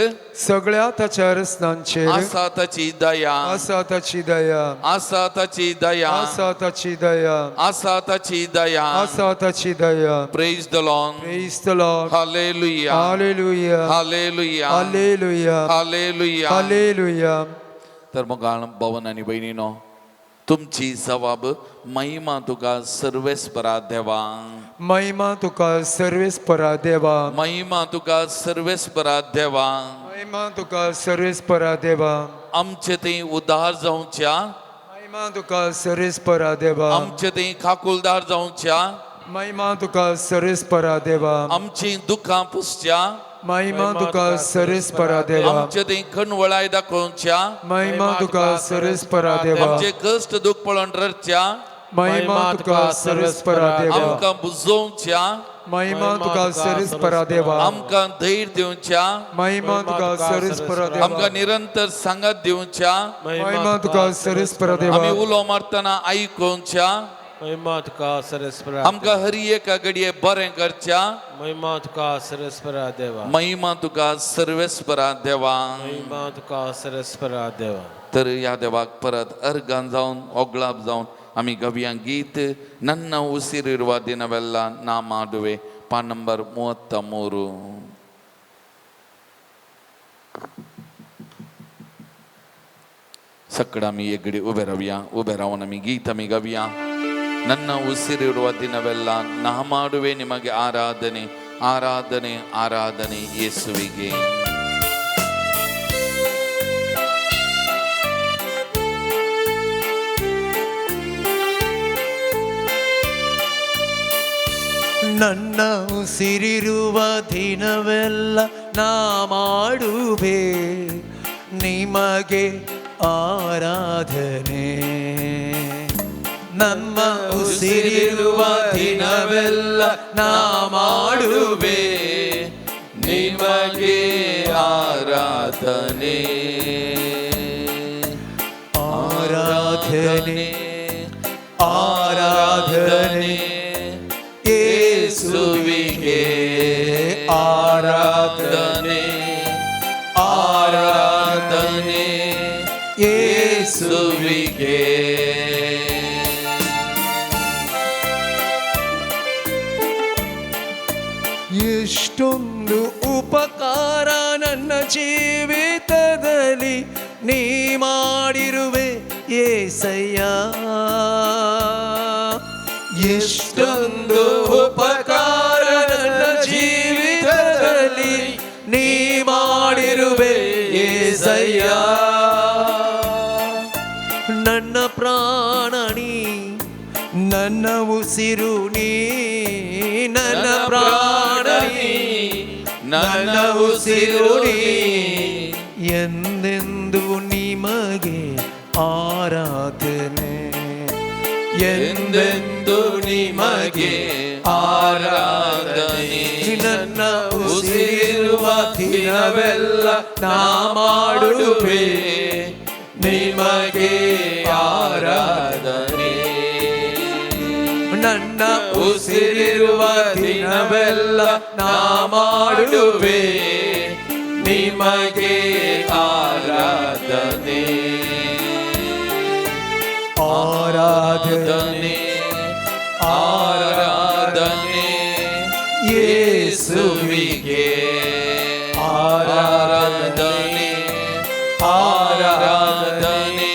सगळ्या ताच्या रसनांचेर आसा ताची दया आसा ताची दया आसा ताची दया आसा ताची दया आसा ताची दया आसा ताची दया praise the Lord Praise the Lord. Hallelujah Hallelujah. Hallelujah Hallelujah. Hallelujah Hallelujah. तर मग भवन आणि बहिणीनो तुमची जबाब महिमा तुका सर्वेस्परा देवा महिमा तुका सर्वेस परा देवा महिमा तुका सर्वेस्परा देवा महिमा तुका सर्वेस परा देवा आमचे ते उदार जावच्या महिमा तुका सर्वेस परा देवा आमचे ते काकुलदार जावच्या महिमा तुका सर्वेस परा देवा आमची दुःखां पुसच्या महिमा तुका सर्वेस परा देवा आमचे ते खणवळाय दाखोवच्या महिमा तुका सर्वेस परा देवा आमचे कष्ट दुःख पळोवन रडच्या महिमा तुका सर्वेस परा देवा आमकां बुजोवच्या महिमा तुका सर्वेस परा देवा आमकां धैर्य दिवच्या महिमा तुका सर्वेस परा देवा आमकां निरंतर सांगत दिवच्या महिमा तुका सर्वेस परा देवा आमी उलो मारतना आयकोवच्या महिमा तुका सर्वेस्परा आमकां हर एका घडये बरें करच्या महिमा तुका सर्वेस्परा देवा महिमा तुका सर्वेस्परा देवा महिमा तुका सर्वेस्परा देवा तर ह्या देवाक परत अर्गान जावन ओगळाप जावन आमी गव्या गीत ನನ್ನ ಉಸಿರಿರುವ ದಿನವೆಲ್ಲ ನಾ ಮಾಡುವೆ ಪಾ ನಂಬರ್ 33 ಸಕ್ಕಡ ಆಮಿ ಎಗಡಿ ಉಬೆ ರಾವಣ ಆಮಿ ಗೀತ ಆಮಿ ಗವ್ಯ ನನ್ನ ಉಸಿರಿರುವ ದಿನವೆಲ್ಲ ನಾ ಮಾಡುವೆ ನಿಮಗೆ ಆರಾಧನೆ ಆರಾಧನೆ ಆರಾಧನೆ ಯೇಸುವಿಗೆ ನನ್ನ ಉಸಿರಿರುವ ದಿನವೆಲ್ಲ ನಾ ಮಾಡುವೆ ನಿಮಗೆ ಆರಾಧನೆ ನಮ್ಮ ಉಸಿರಿರುವ ದಿನವೆಲ್ಲ ನಾ ಮಾಡುವೆ ನಿಮಗೆ ಆರಾಧನೆ ಆರಾಧನೆ ಆರಾಧನೆ ಯೇಸುವಿಗೆ ಆರಾಧನೆ ಆರಾಧನೆ ಯೇಸುವಿಗೆ ಎಷ್ಟೊಂದು ಉಪಕಾರ ನನ್ನ ಜೀವಿತದಲ್ಲಿ ನೀ ಮಾಡಿರುವೆ ಏಸಯ್ಯ ಎಷ್ಟೊಂದು ಉಪಕಾರ ನನ್ನ ಜೀವಿತದಲ್ಲಿ ನೀ ಮಾಡಿರುವೆ ಏಸಯ್ಯ ನನ್ನ ಪ್ರಾಣನಿ ನನ್ನ ಉಸಿರು ನೀ ನನ್ನ ಪ್ರಾಣನಿ ನನ್ನ ಉಸಿರು ನೀ ಎಂದೆಂದು ನಿಮಗೆ ಆರಾಧನೆ ಎಂದೆಂದು ನಿಮಗೆ ಆರಾಧನೆ ನನ್ನ ಉಸಿರುವ ದಿನವೆಲ್ಲ ನಾ ಮಾಡುವೆ ನಿಮಗೆ ಆರಾಧನೆ ನನ್ನ ಉಸಿರಿರುವ ದಿನವೆಲ್ಲ ನಾ ಮಾಡುವೆ ನಿಮಗೆ ಆರಾಧನೆ ಆರಾಧನೆ ಆರಾಧನೆ ಯೇಸುವಿಗೆ ಆರಾಧನೆ ಆರಾಧನೆ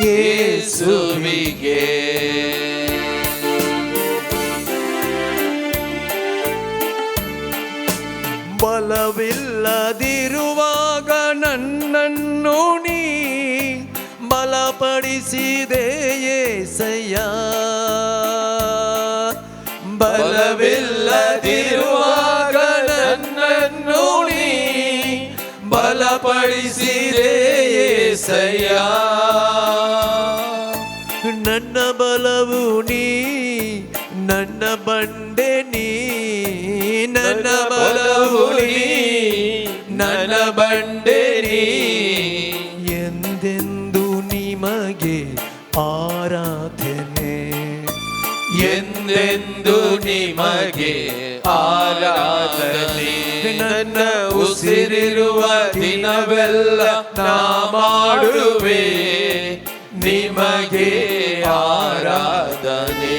ಯೇಸುವಿಗೆ ಬಲವಿಲ್ಲದಿರುವಾಗ ನನ್ನನ್ನು ನೀ ಬಲಪಡಿಸಿದೆ యేసయ్య. ಬಲವಿಲ್ಲದಿರುವಾಗ ನನ್ನನ್ನು ನೀ ಬಲಪಡಿಸಿದೆ యేసయ్య. ನನ್ನ ಬಲವು ನೀ, ನನ್ನ ಬಂಡೆ ನೀ, ನನ್ನ ಬಲವು ನೀ, ನನ್ನ ಬಂಡೆ ನೀ. ಎಂದೆಂದು ನಿಮಗೆ ಆರಾಧನೆ, ಎಂದೆಂದು ನಿಮಗೆ ಆರಾಧನೆ. ನನ್ನ ಉಸಿರಿರುವ ದಿನವೆಲ್ಲ ನಾ ಮಾಡುವೆ ನಿಮಗೆ ಆರಾಧನೆ.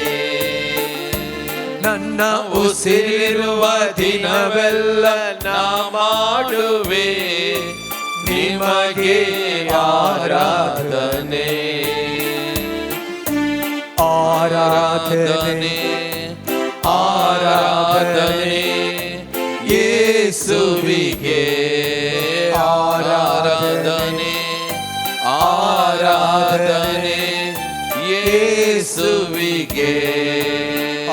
ನನ್ನ ಉಸಿರಿರುವ ದಿನವೆಲ್ಲ ನಾ ಮಾಡುವೆ ನಿಮಗೆ ಆರಾಧನೆ. ಆರಾಧನೆ ಆರಾಧನೆ ಯೇಸುವಿಗೆ ಆರಾಧನೆ. ಆರಾಧನೆ ಯೇಸುವಿಗೆ.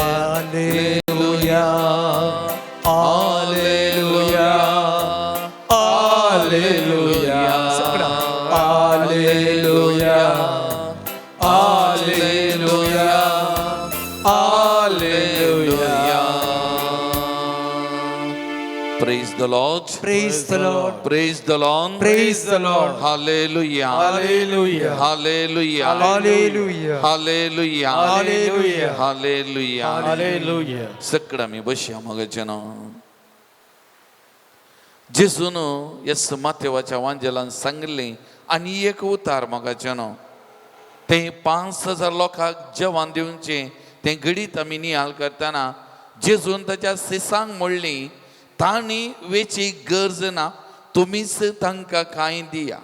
Alleluia, Alleluia, Alleluia, Alleluia, Alleluia, Alleluia. Praise the Lord. Praise the Lord. Praise the Lord. Praise the Lord. Hallelujah. Hallelujah. Hallelujah. Hallelujah. Hallelujah. Hallelujah. Hallelujah. Hallelujah. सकडा मी बसया मग जन जेजून यस मातेवाच्या वांजेलान सांगले आणि एक उतार मग जन ते 5,000 लोकांक जेवण दिवचे ते घडीत आमी नियाल करताना जेजून ताच्या सिसांक म्हणली ताणी वेची गरज ना, तुम्हीच तांकां कांय दिया.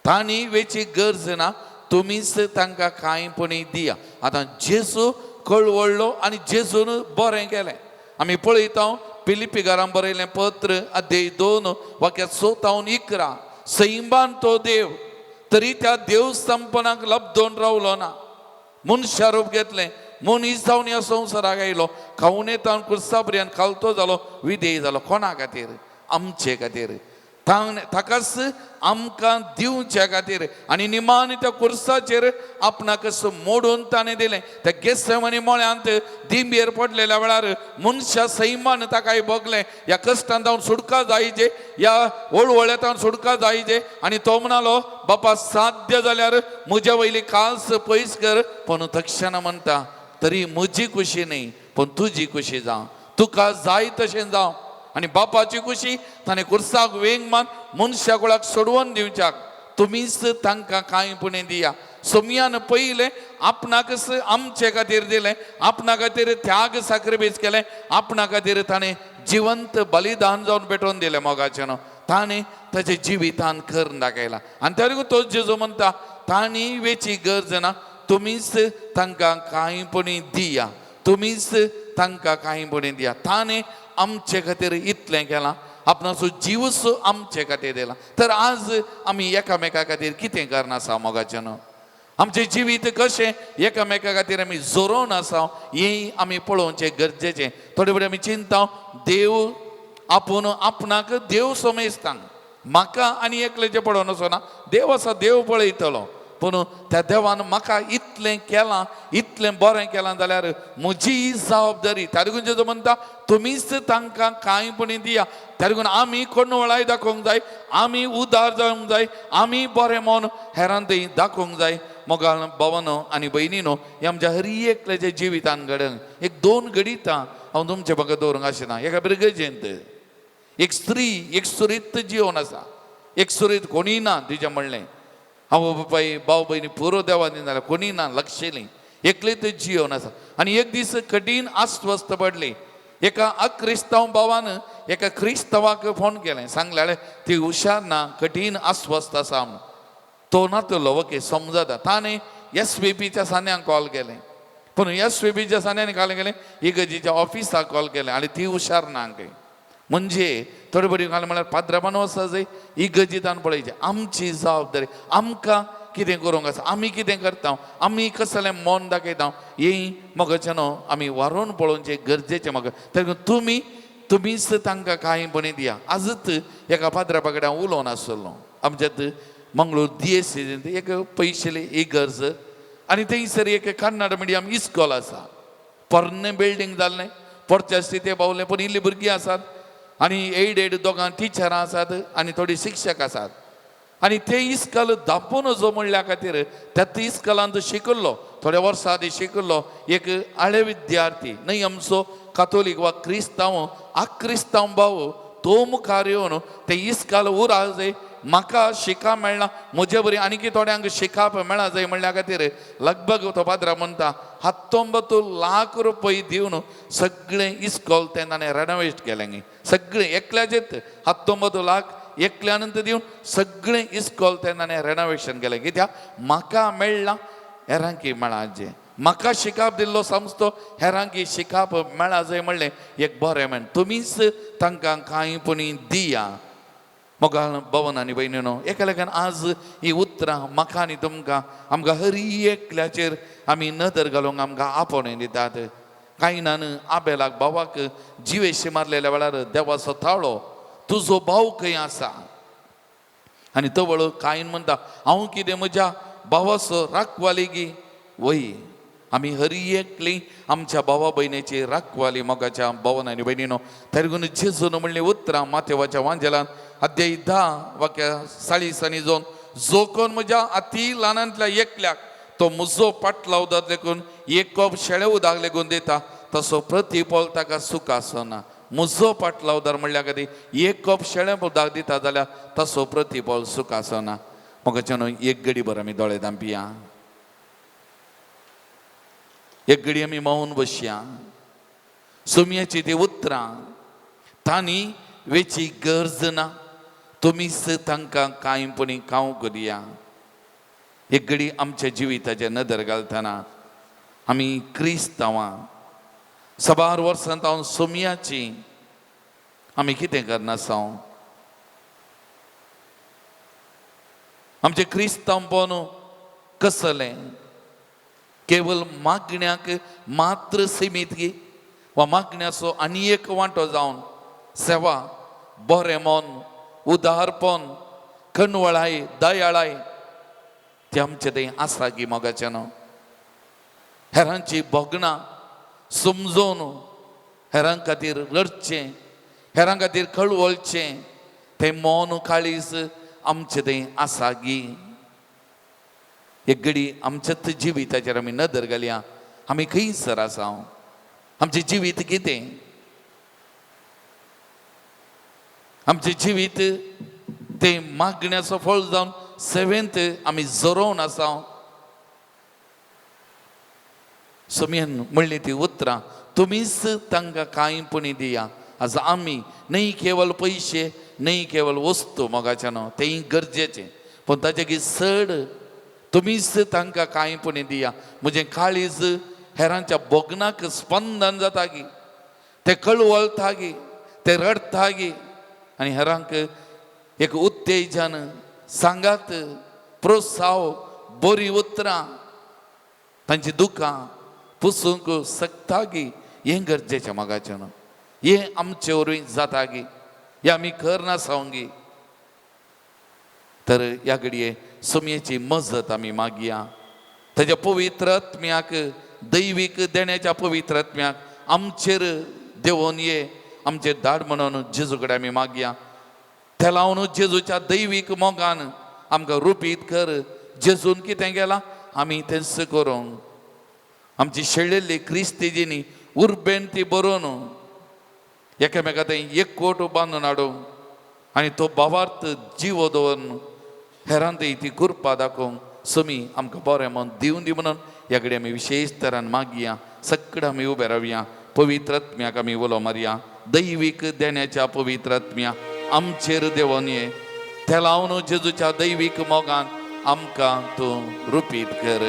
ताणी वेची गरज ना, तुम्हीच तांकां कांयपणी दिया. आतां जेजू कळवळ्ळो आनी जेजून बरें केलें. आमी पळयता फिलिपिकारांक बरयलें पत्र अध्याय 2 वाक्य 7-11. सैमान तो देव तरी त्या देव संपनाक लबदोन रावलो ना, मनशा रूप घेतलें, मनीस जावन ह्या संवसाराक आयलो, खावन येता कुर्सा पर्यंत खालतो जालो, विधेय जालो. कोणा खातीर? आमचे खातीर. ताकाच आमकां दिवचे खातीर. आनी निमाण त्या कुर्साचेर आपणाक मोडून ताणें दिलें. त्या गेत्सेमनी मळ्यांत दिंबेर पडलेल्या वेळार मनशा सैमान ताकाय बगलें, ह्या कश्टांत हांव सुटका जायचे, ह्या वळवळ्यांत सुटका जायचे. आनी तो म्हणालो बापा साध्य जाल्यार म्हज्या वयली काल्स पयस कर. पूण तक्षण म्हणटा तरी म्हजी खुशी न्ही पूण तुजी खुशी जावं, तुका जाय तशें जावं. आनी बापाची खुशी ताणें कुर्साक वेंगमान मनशा कुळाक सोडवून दिवच्याक तुम्हीच तांकां कांयपणी दिया. सोमयान पयलें आपणाकच आमचे खातीर दिलें, आपणा खातीर त्याग साक्रिफीस केलें, आपणा खातीर ताणें जिवंत बलिदान जावन पेटोवन दिलें. मोगाचें ताणें ताचे जिवितान करून दाखयलां. आनी तरी तो जेजू म्हणटा ताणी वेची गरज ना, तुम्हीच तांकां कांयपणी दिया. तुम्हीच तांकां कांयपणी दिया. ताणें आमचे खातीर इतलें केलां, आपणाचो जीवच आमचे खातीर दिला. तर आज आमी एकामेका खातीर कितें करना आसा मोगाचें न्हू? आमचें जिवीत कशें एकामेका खातीर आमी जोरोवन आसा हें आमी पळोवचें गरजेचें. थोडे फावटी आमी चिंता देव आपूण आपणाक देव समजता, म्हाका आनी एकल्याचें पळोवन वचना. देव आसा, देव पळयतलो. पूण त्या देवान म्हाका इतलें केलां, इतलें बरें केलां जाल्यार म्हजी ही जबाबदारी. त्या देखून जेजू म्हणटा तुम्हीच तांकां कांयपणी दिया. त्या देखून आमी कणवळाय दाखोवंक जाय, आमी उदार जावंक जाय, आमी बरें मन हेरांतय दाखोवंक जाय. मोगाळ भावानो आनी भयणीनो, हें आमच्या हर एकल्याच्या जिवितान घडोवंक. एक 2 घडीतां हांव तुमचे म्हाका दवरूंक आशिना. एका पिरगेजेंत एक स्त्री एक सुरीत जिवन आसा, एक सुरीत कोणी ना तिचें म्हणलें. हांव बापाय भाव भयणी पुरो देवान जाल्यार कोणी ना, लक्षेली एकलेच जिवन आसा. आनी एक दीस कठीण आस्वस्थ पडली. एका अक्रिस्तांव भावान एका क्रिस्तांवाक फोन केलें, सांगलें ती हुशार ना, कठीण आस्वस्थ आसा म्हणून. तो नातलो ओके समजता. ताणें SVPच्या सान्यांक कॉल केलें, पूण SVPच्या सान्यान कॉल केलें, इगर्जेच्या ऑफिसाक कॉल केलें आनी ती हुशार ना खंय. म्हणजे थोडे बरी घाल म्हळ्यार पाद्राबान वसा जाय इगर्जींतान पळयचें आमची जबाबदारी आमकां कितें करूंक आसा आमी कितें करता आमी कसलें मोन दाखयता हें मोगाचें न्हू आमी व्हरून पळोवचें गरजेचें म्हाका तर तुमीच तांकां कांयपणी दिया आजच एका पाद्राबा कडेन हांव उलोवन आसलो आमच्यात मंगळूर DSC एक पयशेली इगर्ज आनी थंयसर एक कन्नड मिडियम इस्कॉल आसा पोरणें बिल्डींग जाल्लें पोरच्या स्थिती पावलें पूण इल्लीं भुरगीं आसात आनी एड दोगां टिचरां आसात आनी थोडी शिक्षक आसात आनी ते इस्कॉल धांपून वचो म्हणल्या खातीर त्याच इस्कॉलांत शिकल्लो थोड्या वर्सां आदी शिकल्लो एक आळे विद्यार्थी न्हय आमचो कातोलीक वा क्रिस्तांव आक्रिस्तांव भाव तो मुखार येवन ते इस्कॉल उरा जाय म्हाका शिका मेळना म्हजे बरी आनीक थोड्यांक शिकाप मेळा जाय म्हणल्या खातीर लगभग तो पाद्रा म्हणटा 19 लाख रुपये दिवन सगळें इस्कॉल तेन्ना रेनोवेट केलें सगळें एकल्याचेच 19 लाख एकल्यानंत दिवन सगळें इस्कॉल तेन्ना रेनोवेशन केलें कित्याक म्हाका मेळना हेरांकी मेळा जें म्हाका शिकाप दिल्लो समजतो हेरांकी शिकाप मेळा जाय म्हणलें एक बरें म्हण तुमीच तांकां कांयपणी दिया मोगाळ भवन आनी भयणीनो एका लागून आज ही उतरां म्हाका आनी तुमकां आमकां हर एकल्याचेर आमी नदर घालूंक आमकां आपणे दितात कायनान आबेलाक भावाक जिवेशी मारलेल्या वेळार देवाचो ताळो तुजो भाव खंय आसा आनी तो वळ कायन म्हणटा हांव कितें म्हज्या भावाचो राखवाली गी वय आमी हर एकली आमच्या भावा भयणीची राखवाली मोगाच्या भवन आनी भयणीनो तेरगून जेजून म्हणली उतरां माथेवाच्या वांजेलान अध्याय 10 वाक्या 40 आनी 2 जो कोण म्हज्या अति ल्हानांतल्या एकल्याक तो म्हजो पाटलाव देखून एक कप शेळे उदक लेगून दिता तसो प्रतिफळ ताका सुख आसना म्हजो पाटलावदार म्हणल्या खातीर एक कप शेळे उदक दिता जाल्यार तसो प्रतिफळ सुख आसना मोगाच्या न्हू एक घडी भर आमी दोळे धांपिया एक घडी आमी मौन बसया सुमयाची ती उतरां तांणी वेची गरज ना तुमीच तांकां कांयपणी खावंक दिया एक घडी आमच्या जिविताचे नदर घालतना आमी क्रिस्तांवां सबार वर्सांत हांव सुमयाची आमी कितें करनासाव आमचें क्रिस्तांवपण कसलें केवळ मागण्याक मात्र सीमीत गी वा मागण्याचो आनी एक वांटो जावन सेवा बरें मन उदारपण कणवळाय दयाळाय ते आमचें थंय आसा गी मोगाचें न्हू हेरांची भोगणां समजोवन हेरां खातीर लढचें हेरां खातीर कळवळचें तें मौन काळीज आमचें थंय आसा गी एक घडी आमच्याच जिविताचेर आमी नदर घालया आमी खंयसर आसा आमचें जिवीत कितें आमचें जिवीत तें मागण्याचो फळ जावन सेवेंत आमी जरोवन आसा सुमयेन म्हणली ती उतरां तुमीच तांकां कांयपणी दिया आज आमी न्हय केवळ पयशे न्हय केवळ वस्तू मोगाचें न्हू तेंय गरजेचें पूण ताचे चड तुमीच तांकां कांयपणी दिया म्हजें काळीज हेरांच्या भोगनाक स्पंदन जाता गी ते कळवळटा गी ते रडटा गी आनी हेरांक एक उत्तेजन सांगात प्रोत्साव बरी उतरां तांची दुखां पुसूंक शकता गी हें गरजेचें मोगाचें न्हू हें आमचे वरवीं जाता गी हें आमी करना सावंगी तर ह्या घडये सुमयेची मजत आमी मागया ताच्या पवित्र आत्म्याक दैवीक देण्याच्या पवित्र आत्म्याक आमचेर देवून ये आमचेर धाड म्हणून जेजू कडेन आमी मागया ते लावन जेजूच्या दैवीक मोगान आमकां रुपीत कर जेजून कितें केलां आमी तेंच करूंक आमची शेळिल्ली क्रिस्तिजीनी उर्बेन ती बरोवन एकामेका थंय एकवट बांदून हाडूंक आनी तो भावार्थ जीव दवरून हेरां ती कृपा दाखोवंक सुमी आमकां बरें मन दिवन दी म्हणून ह्या कडेन आमी विशेश तरान मागया सगळे आमी उबे रावया पवित्र आत्म्याक आमी उलो मारया दैवीक देण्याच्या पवित्र आत्म्या आमचेर देवून ये ते लावन जेजूच्या दैवीक मोगान आमकां तूं रुपीत कर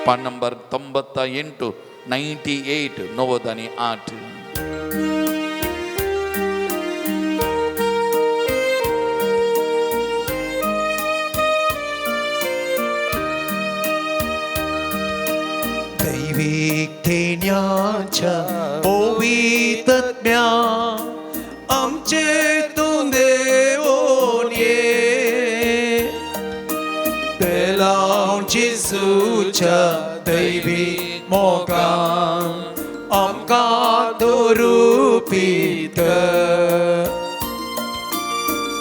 पान नंबर 98 98 90 आनी 8 आमचेतून देवोन ये ते लावन जेजूच्या दैवी मोगान आमकां दुरुपीत कर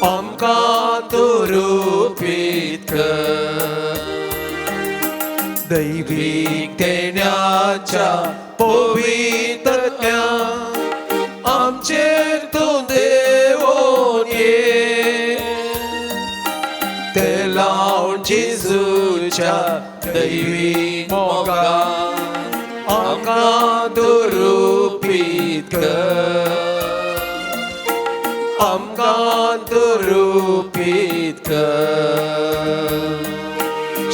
आमकां दुरुपीत कर दैवीक देण्याच्या पवित्रत्या आमचेर तूं देवोन ये ते लावन जेजूच्या दैवीक मोगान आमकां दुरुपीत कर आमकां दुरुपीत कर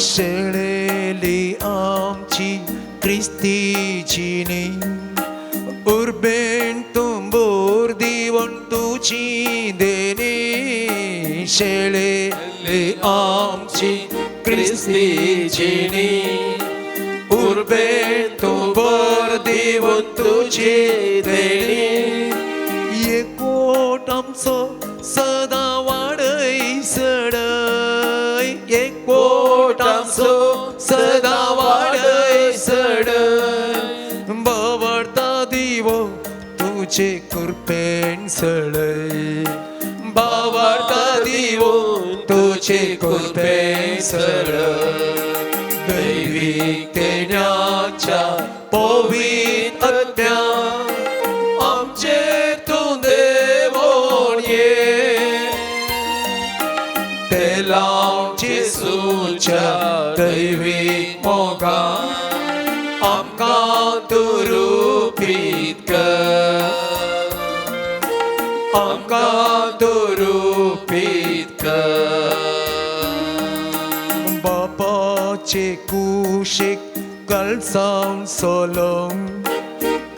शेळेली आमची क्रिस्तीची नीव उर्बेन तुंबूर दिवून तुजी देणी शेळेली आमची क्रिस्तीची नीव उर्बेन तुंबूर दिवून तुजी देणी एकवट आमचो सदा वाडय सडय एकवट आमचो सदा वाडय सडय बावडता दिवो तुजे कृपेन सडय बावडता दिवो तुजे कृपेन सडय दैवीक देण्याच्या पवित्रत्या आमचेर तूं देवोन ये ते लावन जेजूच्या दैवीक मोगान आमकां दुरुपीत कर आमकां दुरुपीत कर बापाचे कुशीक कलसावन सोलोंग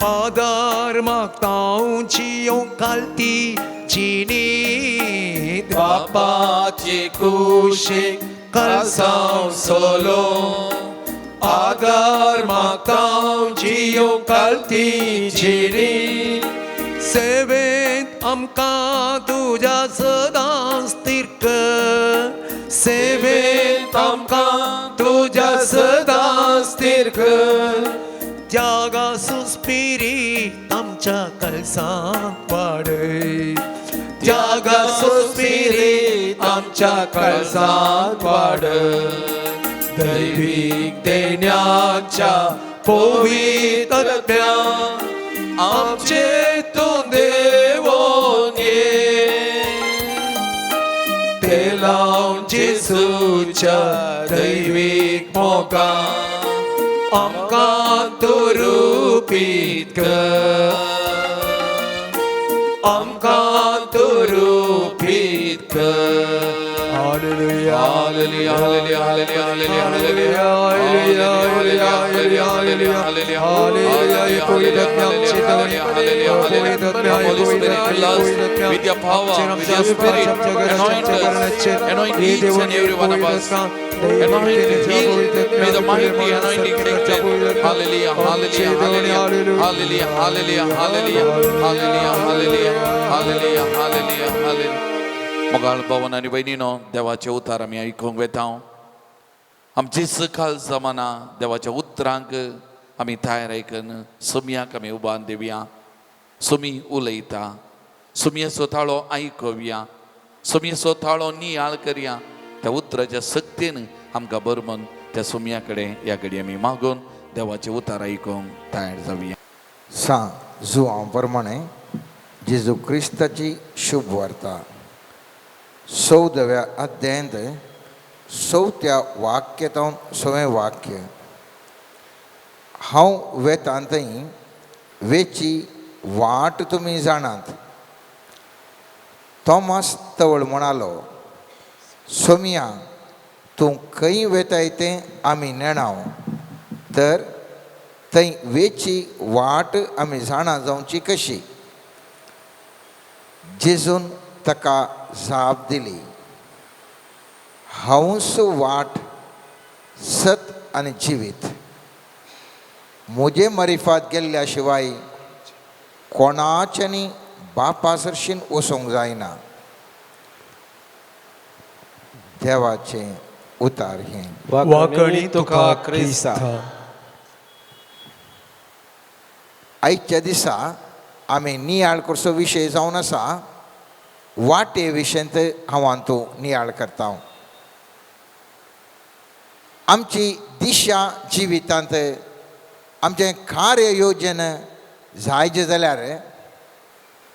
आदार मागतां जियो घालती जिणीत बापाचे कुशीक कलसावन सोलोंग आदार मागतां जियो घालती जिणीत सेवेंत आमकां तुज्या सदां स्थिर कर सेवेंत आमकां तुज्या सदां स्थिर कर त्यागा सुस्पिरीत आमच्या कळसांत वाडय त्यागा सुस्पिरीत आमच्या कळसांत वाडय दैवीक देण्याच्या पवित्रत्या आमचेर तूं देवोन ये ते लावन जेजूच्या दैवीक मोगान आमकां दुरुपीत कर आमकां दुरुपीत कर hallelujah hallelujah hallelujah hallelujah hallelujah hallelujah hallelujah hallelujah hallelujah hallelujah पवित्रत्या आमची हालेलुया पवित्रत्या पवित्रत्या with your power, with your spirit, anoint us, anoint each and every one of us. Anoint, heal, may the mighty anointing take place. Hallelujah, hallelujah, hallelujah, hallelujah, hallelujah, hallelujah, hallelujah, hallelujah, hallelujah, hallelujah, hallelujah. मोगाळ भवन आणि बहिणीनो देवाचे उतार आमी आयकूंक वेता आमची सकाळ जमाना देवाच्या उतरांक आमी तयार आयकन सुमयाक आमी उबान देवया सुमी उलयता सुमयेचो ताळो आयकवया सुमयेचो ताळो नियाळ करया त्या उतराच्या सक्तीन आमकां बरमन त्या सुमया कडेन ह्या घडी आमी मागून देवाचे उतार आयकूंक तयार जावया जुआं प्रमाणे जेजू क्रिस्ताची शुभ वार्ता 14व्या अध्यायांत 4थ्या वाक्यातावन 6वें वाक्य हांव वेतां थंय वेची वाट तुमी जाणात तोमास तवळ म्हणालो सोमिया तूं खंय वेताय तें आमी नेणाव तर थंय वेची वाट आमी जाणा जावची कशी जेजून ताका जाप दिली हांवूच वाट सत आनी जिवीत म्हजे मरिफात गेल्ल्या शिवाय कोणाच्यानी बापा सरशीन वचोंक जायना. देवाचे उतार हे. वाकणी तुका क्रिस्ता. आयच्या दिसा आमी नियाळ करचो विशय जावन आसा वाटे विशयंत हांव तूं नियाळ करता. आमची दिशा जिवितांत आमचें कार्य योजन जायचें जाल्यार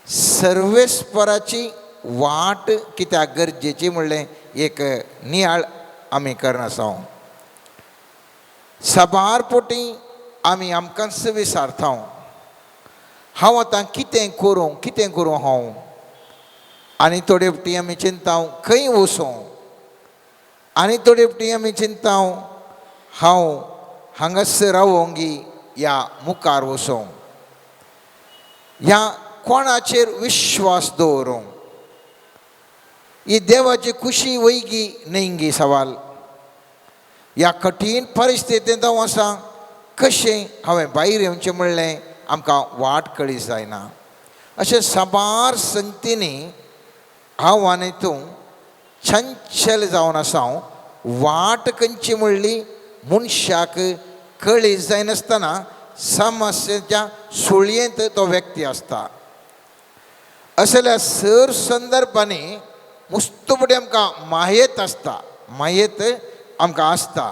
सर्वेस्पराची वाट कित्याक गरजेची म्हणलें एक नियाळ आमी करनासा. सबार पोटी आमी आमकांच विचारता हांव आतां कितें करूं हांव. आनी थोडे फावटी आमी चिंता खंय वचूं. आनी थोडे फावटी आमी चिंता हांव हांगास रावोंगी या मुखार वचों. ह्या कोणाचेर विश्वास दवरूं. ही देवाची खुशी वैगी नेंगी सवाल. ह्या कठीण परिस्थितींत हांव आसा कशें हांवें भायर येवचें म्हणलें आमकां वाट कळी जायना. अशें साबार संगतींनी हांव आनी तूं चंचल जावन आसा. वाट खंयची म्हणली मनशाक कळी जायनासतना समस्येच्या सुळयेंत तो व्यक्ती आसता. असल्या सर संदर्भांनी मुस्तुबडी आमकां मायेत आसता. मायेत आमकां आसता.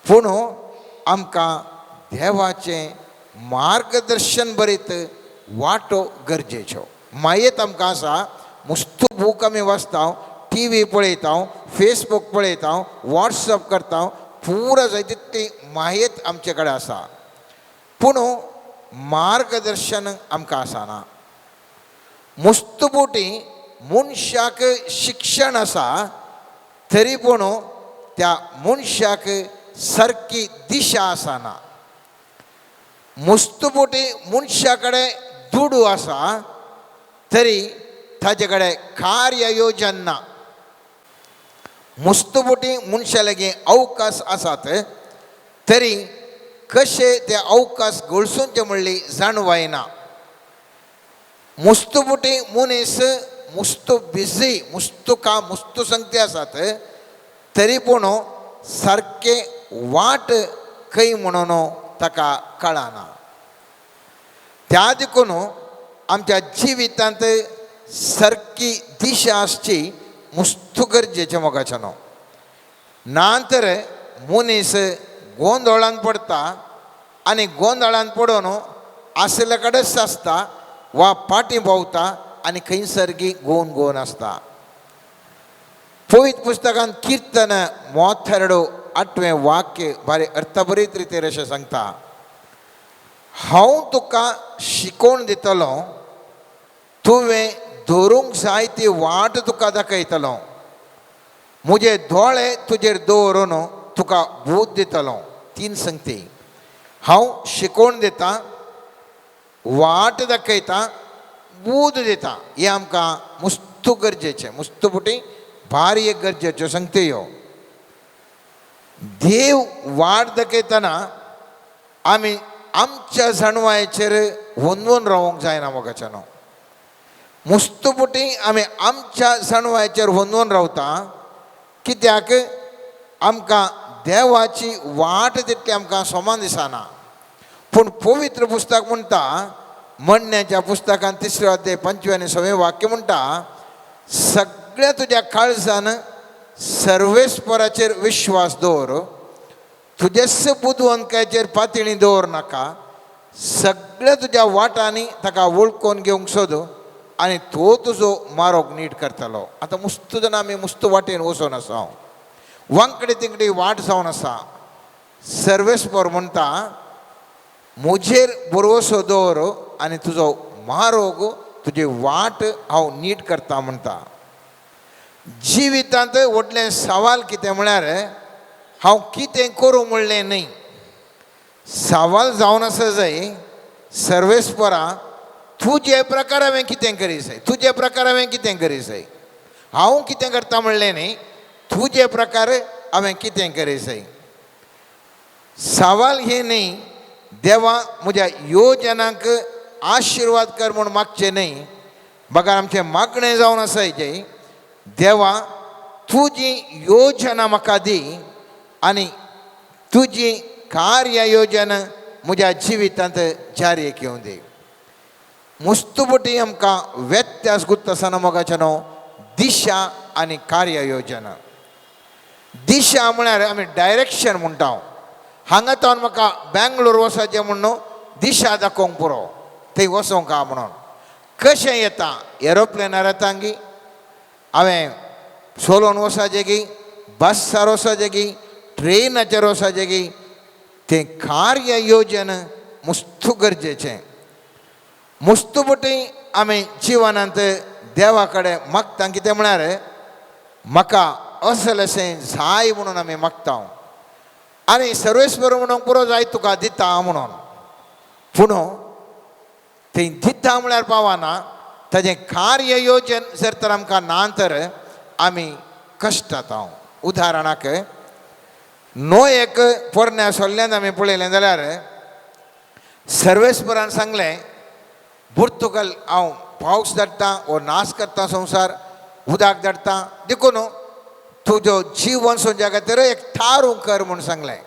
पूण आमकां देवाचें मार्गदर्शन बरीत वाटो गरजेच्यो. मायेत आमकां आसा. मुस्तू बूक आमी वाचता, टी व्ही पळयता, फेसबूक पळयता, वॉट्सअप करता, पुरो जाय तितली मायेत आमचे कडेन आसा. पूण मार्गदर्शन आमकां आसना. मुस्तुबुटी मनशाक शिक्षण आसा तरी पूण त्या मनशाक सारकी दिशा आसना. मुस्तुबुटी मनशा कडेन दुडू आसा तरी ताजे कडेन कार्य योजन ना. मुस्तुबुटी मनशा लागीं अवकाश आसात तरी कशें ते अवकाश घडसूंचे म्हणली जाणवायना. मुस्तुबुटी मनीस मुस्तू बिजी मुस्तू संगती आसात तरी पूण सारके वाट खंय म्हणून ताका कळना. त्या देखून आमच्या जिवितांत सारकी दिशा आसची मुस्तू गरजेचें मोगाचें न्हू. नांतर मनीस गोंधळान पडटा आनी गोंधळान पडून आसले कडेच आसता वा पाटी भोंवता आनी खंयसर गोवन आसता. पवित्र पुस्तकांत कीर्तन 32 वाक्य बरें अर्थभरीत रितीर अशें सांगता. हांव तुका शिकोवन दितलो, तुवें धरूंक जाय ती वाट तुका दाखयतलो, म्हजे दोळे तुजेर दवरून तुका बूद दितलो. 3 संगती. हांव शिकोवन दिता, वाट दाखयता, बूद दिता. हें आमकां मुस्तू गरजेचें. मुस्तुबुटी भारी एक गरजेच्यो संगती ह्यो. देव वाट दाखयतना आमी आमच्या जाणवायेचेर वनवून रावूंक जायना मोगाचें न्हू. मुस्तुबुटी आमी आमच्या जाणवायेचेर वनवून रावता कित्याक आमकां देवाची वाट तितली आमकां समान दिसना. पूण पवित्र पुस्तक म्हणटा, म्हणण्याच्या पुस्तकांत 3 अध्याय 5 आनी 6 वाक्य म्हणटा, सगळ्या तुज्या काळजान सर्वेस्पराचेर विश्वास दवर, तुजेच बुदवंताचेर पातळी दवर नाका, सगळ्या तुज्या वाटांनी ताका वळखून घेवंक सोद आनी तो तुजो मार्ग नीट करतलो. आतां मुस्तू जाण आमी मुस्तू वाटेन वचून आसा, वांकडे तिंगडी वाट जावन आसा. सर्वेस्पर म्हणटा, म्हजेर भरवसो दवर आनी तुजो मार्ग तुजी वाट हांव नीट करता म्हणटा. जिवितांत व्हडलें सवाल कितें म्हळ्यार हांव कितें करूं म्हणलें न्ही. सवाल जावन आसा जाय सर्वेस्परा, तुजे प्रकार हांवें कितें करी जाय, तुजे प्रकार हांवें कितें करी जाय. हांव कितें करता म्हणलें न्ही, तुजे प्रकार हांवें कितें करी जाय. सवाल हे न्ही, देवा म्हज्या योजनांक आशीर्वाद कर म्हणून मागचे नाही. बघा आमचे मागणे जावन असायचे, देवा तुझी योजना म्हाका दी आणि तुझी कार्य योजना म्हज्या जिवितांत जारेक येवं दी. मुस्तुबटी आमकां व्यत्यास गुत्तासना मोगाचें न्हू, दिशा आनी कार्य योजना. दिशा म्हळ्यार आमी डायरेक्शन म्हणटा. हांगा तावन म्हाका बेंगलोर वचचें म्हण न्हू, दिशा दाखोवंक पुरो थंय वचोंक आहा म्हणून. कशें येता? एरोप्लेनार येतांगी, हांवें सोलोन वचचें गी, बसार वचचें गी, ट्रेनाचेर वचचें गी, तें कार्य योजना मस्त गरजेचें. मुस्तुबटी आमी जिवनांत देवा कडेन मागता कितें म्हळ्यार म्हाका असलेशें जाय म्हणून आमी मागता. आनी सर्वेस्वर म्हणून पुरो जाय तुका दिता म्हणून. पूण थंय दिता म्हळ्यार पावना, ताजें कार्य योजन जर तर आमकां ना तर आमी कश्टांत. उदाहरणाक नोयेक पोरण्या सोल्ल्यान आमी पळयलें जाल्यार सर्वेस्परान सांगलें, पुर्तुगाल हांव पावस धाडटा वो नाश करता संवसार, उदक धाडटा, देखून तुजो जीव वचोवच्या खातीर एक थारू कर म्हूण सांगलें.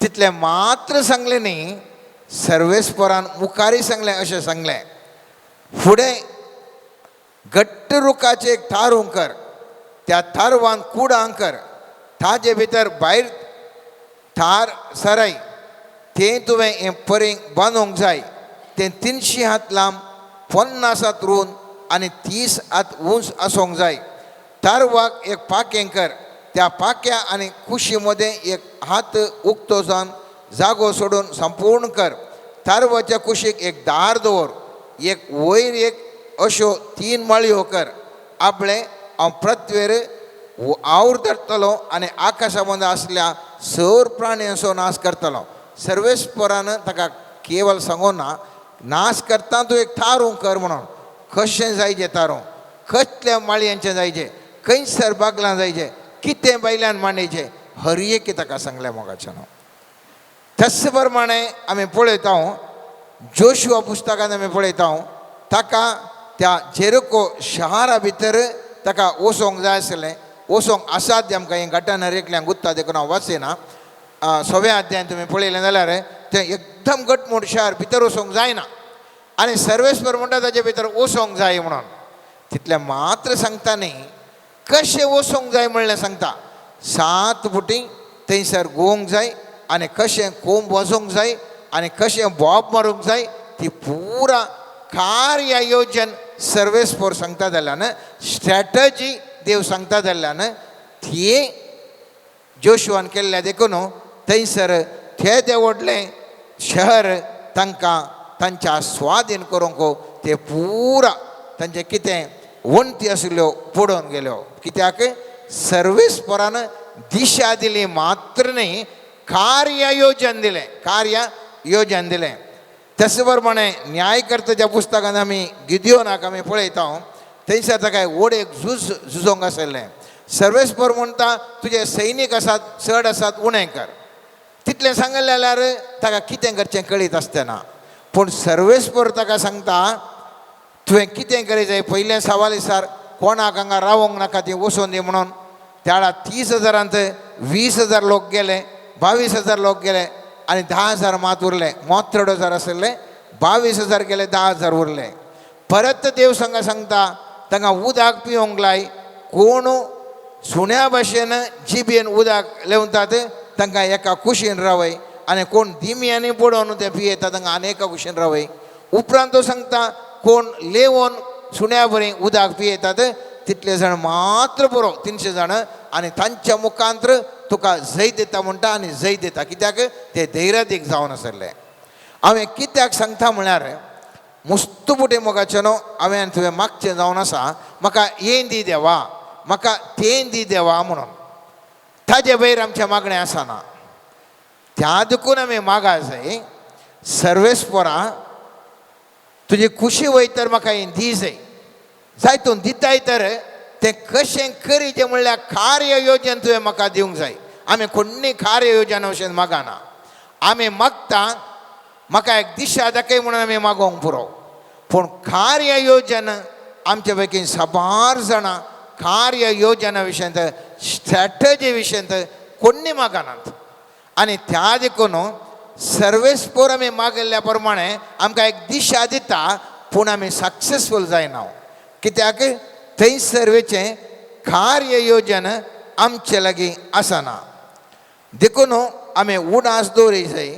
तितलें मात्र सांगलें न्ही, सर्वेस्परान मुखारी सांगलें अशें सांगलें, फुडें घट्ट रुखाचें एक थारू कर, त्या थारवान कुडां कर, ताजे भितर भायर थार सराय, तें तुवें हें परींग बांदूंक जाय. तें 300 हात लांब, 50 हात रूंद आनी 30 हात उंच आसूंक जाय. थारवाक एक पाकें कर, त्या पाक्या आनी कुशी मदें एक हात उक्तो जावन जागो सोडून संपूर्ण कर. थारवाच्या कुशीक एक दार दवर, एक वयर एक अश्यो 3 माळयो कर. आपले हांव पृथ्वीर आवड धरतलो आनी आकाशा मदें आसल्या सर प्राण्यांचो नाश करतलो. सर्वेस्परान ताका केवळ सांगून ना, नाश करता तूं एक थारू कर म्हणून. कशें जायचें थारू, कसल्या माळयांचें जायचें, खंयसर बागलां जायचें, कितें बैल्यान मांडयचें, हर एक ताका सांगलें मोगाचें न्हू. तशे प्रमाणे आमी पळयता, जोशुआ पुस्तकांत आमी पळयता, ताका त्या जेरिको शहरा भितर ताका वचोंक जाय आसलें. वचोंक असाध्य आमकां हें घटना रेखल्यांक गुत्ता देखून हांव वाचयना. 6व्या अध्यायान तुमी पळयलें जाल्यार तें एकदम घटमूट शहर भितर वचोंक जायना आनी सर्वेस्पर म्हणटा ताचे भितर वचोंक जाय म्हणून. तितलें मात्र सांगता न्ही, कशें वचोंक जाय म्हणलें सांगता. 7 फुटी थंयसर घुवंक जाय आनी कशें कोंब वचोंक जाय आनी कशें बॉब मारूंक जाय, ती पुरा कार्य योजन सर्वेस्पर सांगता जाल्यान, स्ट्रॅटजी देव सांगता जाल्यान ती जोशुआन केल्ल्या देखून थंयसर तें देंवडलें शहर तांकां तांच्या स्वाधीन करूंक ते पुरा तांचें कितें वणटी आशिल्ल्यो पडून गेल्यो. कित्याक सर्वेस्परान दिशा दिली मात्र न्ही, कार्य योजन दिलें, कार्य योजन दिलें. तशे प्रमाणे न्यायकर्त्याच्या पुस्तकांत आमी गिदियोनाक आमी पळयता, थंयसर ताका व्हडेक झुजोंक आसलें. सर्वेस्पर म्हणटा तुजे सैनीक आसात, चड आसात, उणें कर. तितलें सांगलें जाल्यार ताका कितें करचें कळीत आसतना. पूण सर्वेस्पर ताका सांगता, तुवें कितें करी जाय, पयलें सवाल विचार, कोणाक हांगा रावोंक नाका ती वचून दी म्हणून. त्या वेळार 30,000 20,000 लोक गेले, 22,000 लोक गेले आनी 10,000 मात उरले. 33,000 आसले, 22,000 गेले, 10,000 उरले. परत देव सांगता तांकां उदक पिवंक लाय. कोण सुण्या भाशेन जिबेन उदक लेवतात तांकां एका कुशीन रावय आनी कोण दिम्यांनी पडोवन ते पियेता तांकां आनी एका कुशीन रावय. उपरांत तो सांगता कोण लेवोन सुण्या बरी उदक पियेतात तितले जाण मात्र पुरो 300 जाण आनी तांच्या मुखांतर तुका जय दिता म्हणटा आनी जय दिता. कित्याक ते धैर्यादीक जावन आसले. हांवें कित्याक सांगता म्हळ्यार मुस्तुबुटे मोगाचें न्हू, हांवें तुवें मागचें जावन आसा, म्हाका हें दी देवा, म्हाका तें दी देवा म्हणून. ताजे भायर आमचें मागणें आसना. त्या देखून आमी मागा जाय, सर्वेस्परा तुजी खुशी वयतर म्हाका हें दी जाय. जाय तूं दिताय तर तें कशें करी तें म्हणल्यार कार्य योजन तुवें म्हाका दिवंक जाय. आमी कोण्णी कार्य योजना अशें मागना. आमी मागता म्हाका एक दिशा दाखय म्हणून आमी मागोंक पुरो. पूण कार्य योजना आमच्या पैकी साबार जाणां कार्य योजना विशयंत स्ट्रॅटजी विशयंत कोणी मागनात. आनी त्या देखून सर्वेस्पोर आमी मागिल्ल्या प्रमाणे आमकां एक दिशा दिता, पूण आमी सक्सेसफूल जायना. कित्याक थंय सर्वेचें कार्य योजना आमचे लागीं आसना. देखून आमी उडास दवरूंक जाय.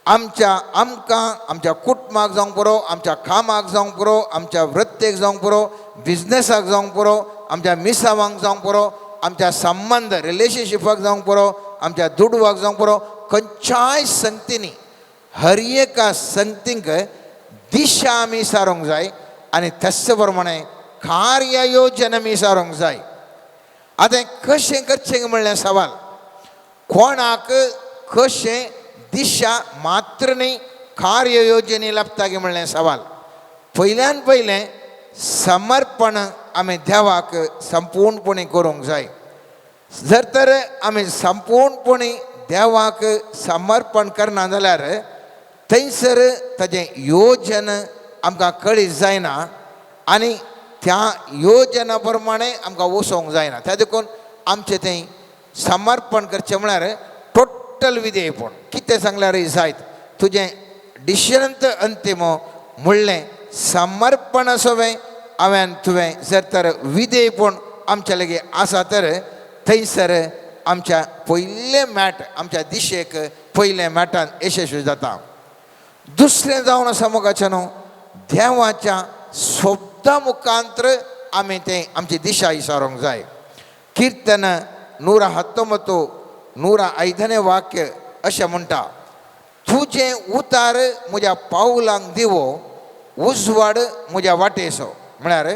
आमकां आमच्या कुटुंबाक जावंक पुरो, आमच्या कामाक जावंक पुरो, आमच्या वृत्तेक जावंक पुरो, बिजनसाक जावंक पुरो, आमच्या मिसावांक जावंक पुरो, आमच्या संबंध रिलेशनशिपाक जावंक पुरो, आमच्या दुडवाक जावंक पुरो, खंयच्याय संगतींनी हर एका संगतींक दिशा आमी सारूंक जाय आनी तशे प्रमाणे कार्य योजना आमी सारूंक जाय. आतां कशें करचें म्हणल्यार सवाल. कोणाक कशें दिशा मात्र न्ही कार्य योजने लाभता गे म्हणलें सवाल. पयल्यान पयलें समर्पण आमी देवाक संपूर्णपणी करूंक जाय. जर तर आमी संपूर्णपणी देवाक समर्पण करना जाल्यार थंयसर ताजें योजन आमकां कळीत जायना आनी त्या योजना प्रमाणे आमकां वचोंक जायना. त्या देखून आमचें थंय समर्पण करचें म्हळ्यार टोटल विधेयपण. कितें सांगल्यारय जायत तुजें डिसिजन अंतीम म्हणलें समर्पण आसोवें हांवें तुवें. जर तर विधेयपण आमचे लागीं आसा तर थंयसर आमच्या पयलें मॅट आमच्या दिशेक पयलें मॅटान यशस्वी जाता. दुसरें जावन आसा मोगाचें न्हू, देवाच्या शब्दा मुखांतर आमी तें आमची दिशा विचारूंक जाय. कीर्तन 119 वाक्य अशें म्हणटा, तुजें उतार म्हज्या पावलांक दिवो, उजवाड म्हज्या वाटेसो. म्हळ्यार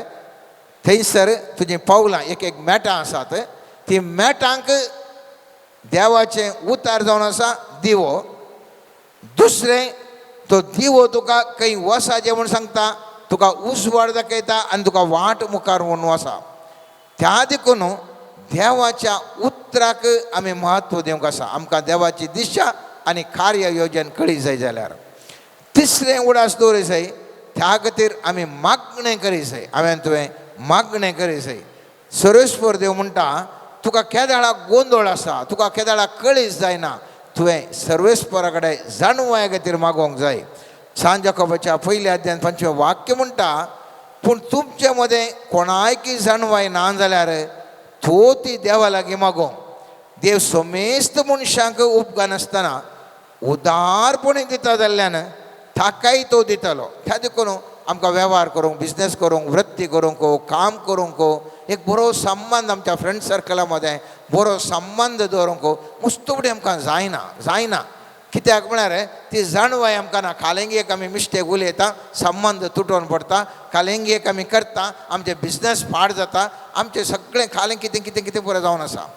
थंयसर तुजीं पावलां एक एक मॅटां आसात, ती मॅटांक देवाचें उतार जावन आसा दिवो. दुसरें तो दिवो तुका खंय वसाचें म्हूण सांगता, तुका उजवाड दाखयता आनी तुका वाट मुखार व्हरून वसा. त्या देखून देवाच्या उतराक आमी म्हत्व दिवंक आसा. आमकां देवाची दिशा आनी कार्य योजन कळीत जाय जाल्यार. तिसरें उडास दवरूंक जाय, त्या खातीर आमी मागणें करीत जाय. हांवें तुवें मागणें करीत जाय. सर्वेस्वर देव म्हणटा, तुका केदाळा गोंदळ आसा, तुका केदाळा कळीत जायना, तुवें सर्वेस्परा कडेन जाणवाय खातीर मागोवंक जाय. सांत याकोबाच्या 1:5 वाक्य म्हणटा, पूण तुमचे मदें कोणायकी जाणवाय ना जाल्यार तो ती देवा लागीं मागो. देव सोमेस्त मनशांक उपकार नासतना उदारपणी दिता जाल्ल्यान ताकाय तो दितलो. त्या देखून आमकां वेव्हार करूंक, बिजनेस करूंक, वृत्ती करूंक, काम करूंक, एक बरो संबंध आमच्या फ्रेंड सर्कला मदें बरो संबंध दवरूंक मुस्तुबडी आमकां जायना. कित्याक म्हळ्यार ती जाणवाय आमकां ना. कालेंगेक आमी मिस्टेक उलयता, संबंध तुटोवन पडटा. कालेंगेक आमी करता, आमचे बिजनेस पाड जाता, आमचें सगळें कालें कितें कितें कितें पुरो जावन आसा.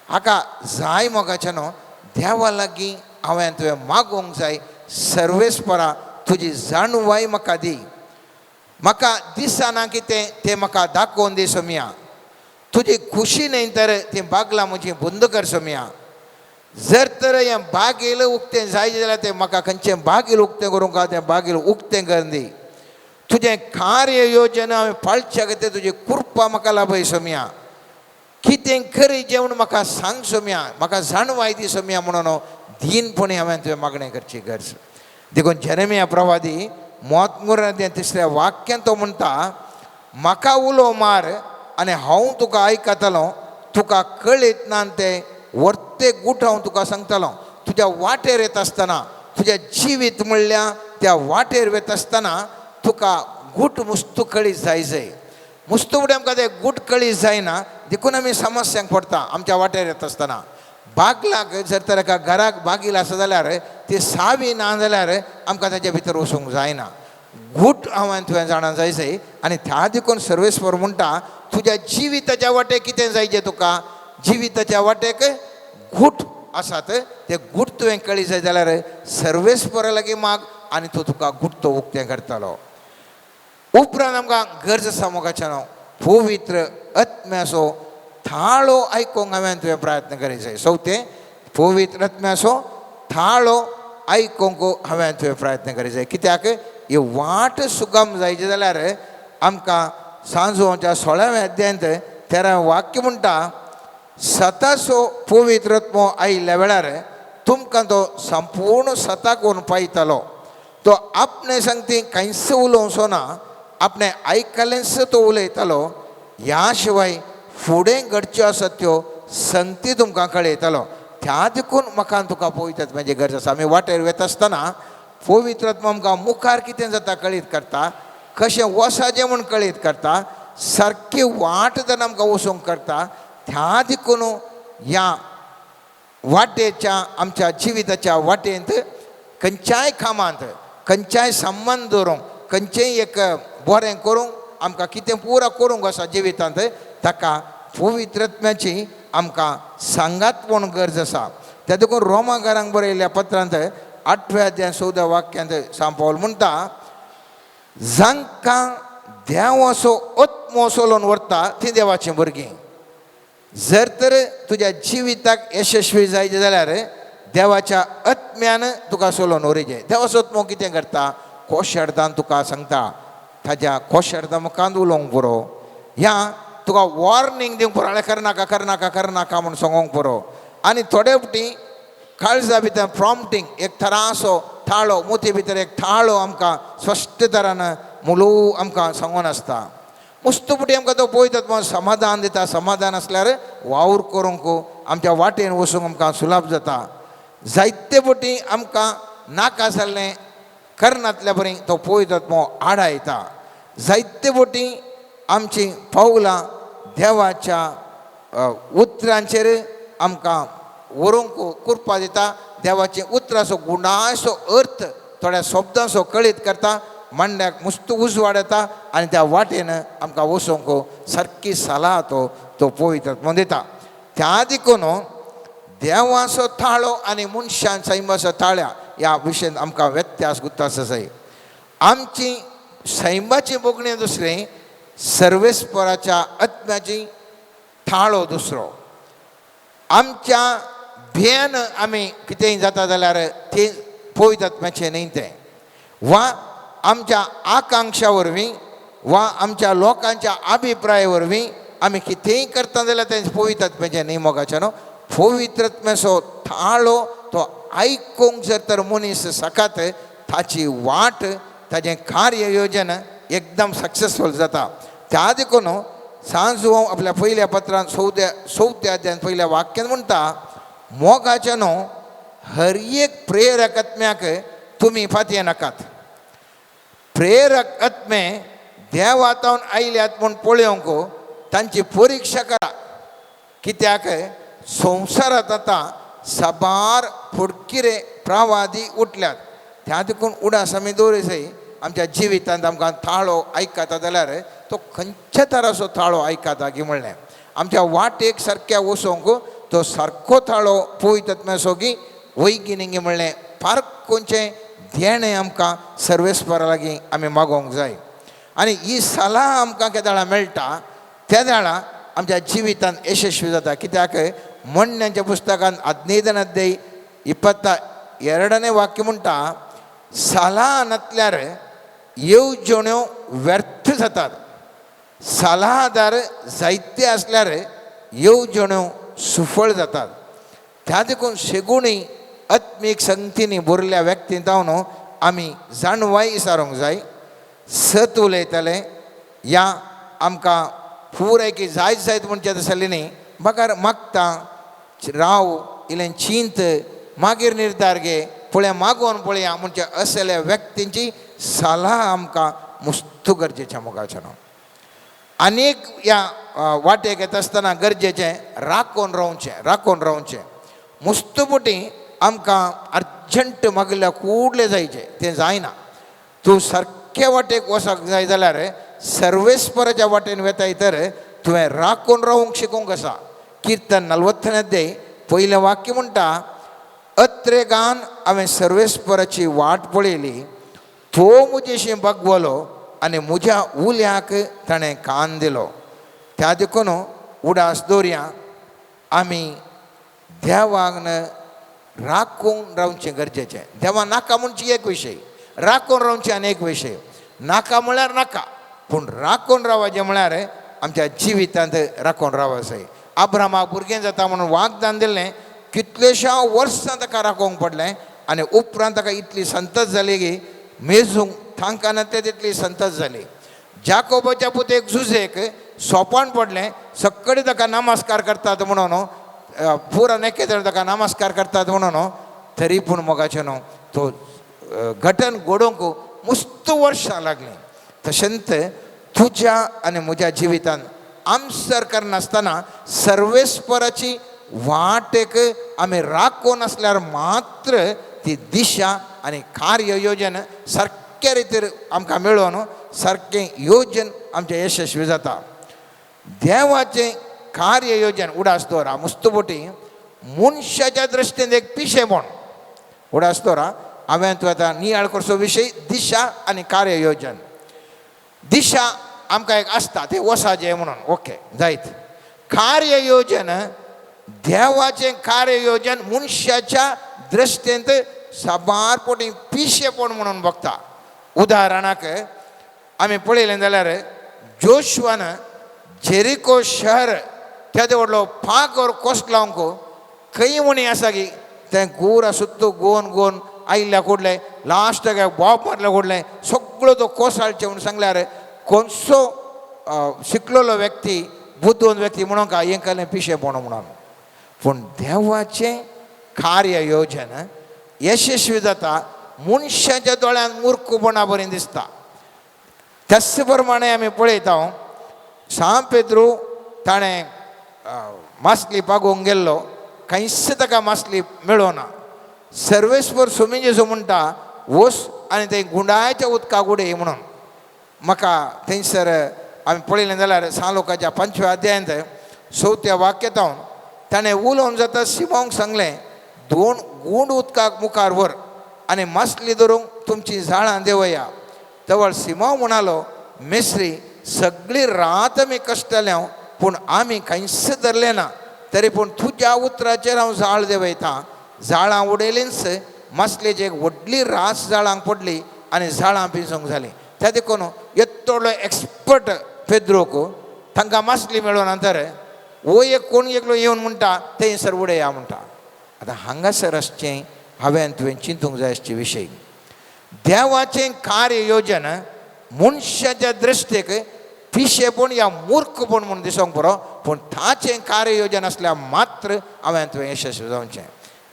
हाका जाय मोगाचें न्हू, देवा लागीं हांवें तुवें मागोवंक जाय. सर्वेस्परा तुजी जाणवाय म्हाका दी. म्हाका दिसना कितें तें म्हाका दाखोवन दी सोम्या. तुजी खुशी न्हय तर ती बागलां म्हजी बंद कर सोम्या. जर तर हें बागेल उक्तें जाय जाल्यार तें म्हाका खंयचें बागेल उक्तें करूंक तें बागेल उक्तें कर दी. तुजें कार्य योजना हांवें पाळच्या खातीर तुजी कृपा म्हाका लाभय सोम्या. कितें करी जेवण म्हाका सांग सोम्या. म्हाका जाणवाय दी सोम्या म्हणून दीनपणी हांवें तुवें मागणें करची गरज. देखून जेरेमिया प्रवादी 3:3 वाक्यान तो म्हणटा, म्हाका उलो मार आनी हांव तुका आयकतलों. तुका कळीत ना तें वर्ते गूट हांव तुका सांगतलों. तुज्या वाटेर येत आसतना, तुजें जिवीत म्हणल्या त्या वाटेर वयता आसतना तुका गूट मुस्तू कळीत जाय. मुस्तुबडी आमकां तें गूट कळीत जायना देखून आमी समस्यांक पडटा. आमच्या वाटेर येता आसतना बागलाक जर तर एका घराक बागील आसा जाल्यार ती सावी ना जाल्यार आमकां ताचे भितर वचूंक जायना. गूट हांवें तुवें जाणा जाय. आनी त्या देखून सर्वेस्वर म्हणटा, तुज्या जिविताच्या वाटेक कितें जायचें तुका, जिविताच्या वाटेक गूट आसात ते गूट तुवें कळीत जाय जाल्यार सर्वेस्परा लागीं माग आनी तो तुका गूट तो उक्तें करतलो. उपरांत आमकां गरज आसा मोगाचें न्हू, पवित्र आत्म्याचो थाळो आयकूंक हांवें तुवें प्रयत्न करीत जाय. चवथें, पवित्र आत्म्याचो थाळो आयकोंक हांवें तुवें प्रयत्न करी जाय कित्याक ही वाट सुगम जायची जाल्यार आमकां सांजोच्या 16व्या अध्यायांत 13वें वाक्य म्हणटा सतासो पवित्रत्व आयिल्ल्या वेळार तुमकां तो संपूर्ण सता करून पायतलो तो आपणे सांगती कांयच उलोवचो ना आपणे आयकलेंच तो उलयतलो ह्या शिवाय फुडें घडच्यो आसत त्यो संगती तुमकां कळयतलो त्या देखून म्हाका तुका पवित्रत्व म्हणजे गरज आसा आमी वाटेर वता आसतना पवित्रत्व आमकां मुखार कितें जाता कळीत करता कशें वसाचें म्हूण कळीत करता सारकी वाट जर आमकां वचूंक करता त्या देखून ह्या वाटेच्या आमच्या जिविताच्या वाटेंत खंयच्याय कामांत खंयच्याय संबंद दवरूंक खंयचेंय एक बरें करूंक आमकां कितें पुरो करूंक आसा जिवितांत ताका पवित्रत्वाची आमकां सांगात म्हूण गरज आसा त्या देखून रोमाकारांक बरयल्ल्या पत्रांत 8व्या अध्याय 14व्या वाक्यांत सांत पौल म्हणटा जांकां देवाचो आत्मो चलोवन व्हरता ती देवाचीं भुरगीं जर तर तुज्या जिविताक यशस्वी जायचें जाल्यार देवाच्या आत्म्यान तुका चलोवन व्हरचें देवाचो आत्मो कितें करता कोशेरतान तुका सांगता ताज्या कोशेरता मुखांत उलोवंक पुरो ह्या तुका वॉर्निंग दिवंक पुरो करनाका करनाका करनाका म्हूण सांगूंक पुरो आनी थोडे फावटी काळजा भितर प्रॉम्प्टींग एक थरासो थाळो मुती भितर एक थाळो आमकां स्पश्ट तरान मुलू आमकां सांगून आसता मुस्तुपटी आमकां तो पळयता समाधान दिता समाधान आसल्यार वावर करूंक आमच्या वाटेन वचूंक आमकां सुलभ जाता जायते फावटी आमकां नाका जाल्लें करनातल्या बरें तो पळयता आडा येता जायते फावटी आमची पावलां देवाच्या उतरांचेर आमकां व्हरूंक कुरपा दिता देवाचें उतराचो गुणायसो अर्थ थोड्या शब्दांचो कळीत करता मांड्याक मुस्त उजवाड येता आनी त्या वाटेन आमकां वचोंक सारकी सलाह तो पवित्रत्व दिता त्या देखून देवाचो थाळो आनी मनशां सैमाचो थाळ्या ह्या विशयान आमकां व्यत्यास गुत्तास जाय आमची सैमाची बोगणी दुसरी सर्वेस्पराच्या आत्म्याची थाळो दुसरो आमच्या भियेन आमी कितेंय जाता जाल्यार ते पवित्रत्वाचें न्ही तें वा आमच्या आकांक्षा वरवीं वा आमच्या लोकांच्या अभिप्राया वरवीं आमी कितेंय करता जाल्यार तें पवित्रत्वाचें न्ही मोगाचें न्हू पवित्रत्वाचो थाळो तो आयकूंक जर तर मनीस सकात ताची वाट ताचें कार्य योजन एकदम सक्सेसफूल जाता त्या देखून सांजू आपल्या पयल्या पत्रांत 4व्या अध्यायान पयल्या वाक्यान म्हणटा मोगाचें न्हू हर एक प्रेरक आत्म्याक तुमी फातये नाकात प्रेरक आत्मे देवातावन आयल्यात म्हूण पळोवंक तांची परीक्षा करा कित्याक संवसारांत आतां साबार फुडकिरे प्रवादी उठल्यात त्या देखून उडास आमी दवरचय आमच्या जिवितांत आमकां थाळो आयकता जाल्यार तो खंयच्या तराचो थाळो आयकता की म्हणलें आमच्या वाटेक सारक्या वचोंक तो सारको थाळो पवित्रत्वाचो की वैगिनिंगी म्हणलें फारकोंचें देणें आमकां सर्वेस्परा लागीं आमी मागोवंक जाय आनी ही सलाह आमकां केदाळा मेळटा त्या वेळा आमच्या जिवितांत यशस्वी जाता कित्याक म्हणण्याच्या पुस्तकांत 15 अध्याय 22वें वाक्य म्हणटा सलाह नासल्यार येवजण्यो व्यर्थ जातात सलाहदार जायते आसल्यार येवजण्यो सुफळ जातात त्या देखून शेगुणी आत्मीक संगतींनी भरल्या व्यक्ती जावन आमी जाणवाय विचारूंक जाय सत उलयतले या आमकां पुराय जायत जायत म्हणचे आसले न्ही म्हाका मागता राव इल्लें चिंत मागीर निर्धार घे पळया मागोवन पळया म्हणजे असल्या व्यक्तींची सलाह आमकां मस्त गरजेचें मोगाचें न्हू आनीक ह्या वाटेक येता आसतना गरजेचें राखून रावचें मुस्तपुटी आमकां अर्जंट मागल्या कुडलें जायचें तें जायना तूं सारके वाटेक वचूंक जाय जाल्यार सर्वेस्पराच्या वाटेन वेताय तर तुवें राखून रावूंक शिकूंक आसा किर्तन 40 अध्याय पयलें वाक्य म्हणटा अत्रेगान हांवें सर्वेस्पराची वाट पळयली तो मुजेशी बगवलो आनी म्हज्या उल्याक ताणें कान दिलो त्या देखून उडास दवरया आमी देवाक राखून रावचे गरजेचे. देवा नाका म्हणची एक विषय, राखून रावचे अनेक विषय. नाका म्हळ्यार नाका, पूण राखून रावचे म्हळ्यार आमच्या जिवितांत राखून रावसय. अब्रामाक भुरगें जाता म्हणून वागदान दिल्लें, कितलेशा वर्सां ताका राखोवंक पडलें आनी उपरांत ताका इतली संतत जाली की मेजूंक थांका नासले तितली संतत जाली. जाकोबाच्या पुतेक जुजेक सोपान पडलें, सक्कडी ताका नमस्कार करतात म्हणून, पुरा नेकेदर ताका नमस्कार करतात म्हणून, तरी पूण मोगाचें न्हू तो घटन घडोवंक मस्त वर्सां लागलीं. तशेंच तुज्या आनी म्हज्या जिवितांत आमसर करनासतना सर्वेस्पराची वाटेक आमी राखून आसल्यार मात्र ती दिशा आनी कार्य योजन सारक्या रितीर आमकां मेळोवन सारकें योजन आमचें यशस्वी जाता. देवाचें कार्य योजन उडास दवरा. मुस्तबोटी मनशाच्या दृश्टीन एक पिशेपण उडास दवरा. हांवें तूं आतां नियाळ करचो विशय दिशा आनी कार्य योजन. दिशा आमकां एक आसता तें वसाचें म्हणून, ओके जायत. कार्य योजन, देवाचें कार्य योजन मनशाच्या दृश्टेंत साबारपणी पिशेपण म्हणून बघता. उदाहरणाक आमी पळयलें जाल्यार जोशुआन जेरिको शहर केदो व्हडलो फागर कोस लावंक खंय म्हणी आसा की तें गोरा सुद्द गोवन आयिल्ल्या कोडलें लास्ट बॉब मारल्या कोडलें सगळो तो कोसळचें म्हणून सांगल्यार कोणसो शिकलेलो व्यक्ती बुद्धवन व्यक्ती म्हणून का हें केलें पिशेपण म्हणून. पूण देवाचें कार्य योजन यशस्वी जाता मनशाच्या दोळ्यांत मुर्खपणा बरें दिसता. त्याच प्रमाणे आमी पळयता सांत पेद्रू ताणें मासली पागोवंक गेल्लो, खंयच ताका मासली मेळोना. सर्वेस्वर स्वामी जेजू म्हणटा वस आनी थंय गुंडाळ्याच्या उदकाक उडय म्हणून. म्हाका थंयसर आमी पळयलें जाल्यार सांलोकाच्या 5व्या अध्यायांत 4थ्या वाक्यांत ताणें उलोवन जाता सिमोंक सांगलें 2 गुंड उदकाक मुखार व्हर आनी मासली धरूंक तुमची झाडां देवया. तवळ सिमोन म्हणालो, मेस्त्री सगळी रात आमी कश्टल्या पूण आमी खंयच धरलें ना, तरी पूण तुज्या उतराचेर हांव झाड देवयतां. झाडां उडयलींच मासलेची एक व्हडली रास झाडांक पडली आनी झाडां पिंजूंक जालीं. त्या देखून येतलो एक्सपर्ट पेद्रोक तांकां मासली मेळोन नंतर वो एक कोण एकलो येवन म्हणटा थंयसर उडया म्हणटा. आतां हांगासर आसचें हांवें तुवें चिंतूंक जाय आसचे विशय. देवाचें कार्य योजन मनशाच्या दृश्टेक पिशेपण या मूर्खपण म्हणून दिसोंक बरो, पूण ताचें कार्य योजन आसल्यार मात्र हांवें तुवें यशस्वी जावचें.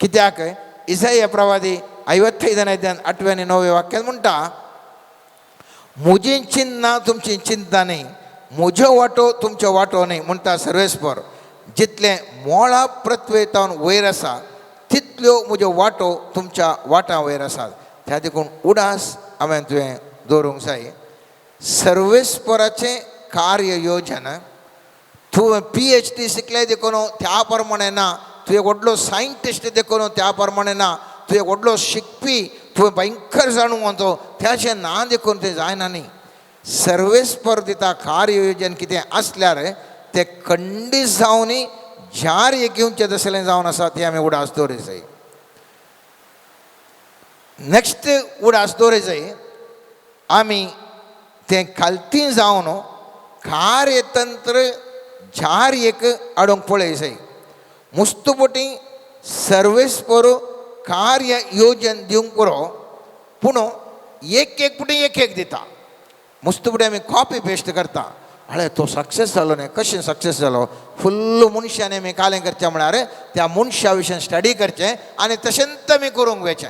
कित्याक इसाया प्रवादी 55 8 आनी 9 वाक्यांत म्हणटा, म्हजें चिंतना तुमची चिंता न्ही, म्हजो वांटो तुमचो वांटो न्ही म्हणटा सर्वेस्पर. जितलें मोळा प्रत्वेतावन वयर आसा तितल्यो म्हज्यो वांटो तुमच्या वांटा वयर आसात. त्या देखून उडास हांवें तुवें दवरूंक जाय. सर्वेस्पराचें कार्य योजन तूं PhD शिकलें देखून त्या प्रमाणे ना, तूं एक व्हडलो सायंटिस्ट देखून त्या प्रमाणे ना, तूं एक व्हडलो शिकपी तुवें भयंकर जाणून त्याचें ना देखून तें जायना न्ही. सर्वेस्पर दिता कार्य योजन कितें आसल्यार तें खंडीत जावन ज्यार एक घेवचें तसलें जावन आसा तें आमी उडास दवरूंक जाय. नेक्स्ट उडास दवरूंक जाय आमी तें खालती जावन कार्यतंत्र झार एक हाडूंक पळय जाय. मुस्तबोटी सर्वेस्पर कार्य योजन दिवंक पुरो, पूण एक पुटी एक दिता. मुस्तबोटी आमी कॉपी पेस्ट करता. हळे तो सक्सेस जालो न्ही, कशें सक्सेस जालो, फुल्ल मनशाने आमी कालें करचें म्हळ्यार त्या मनशा विशयी स्टडी करचें आनी तशेंच आमी करूंक वचें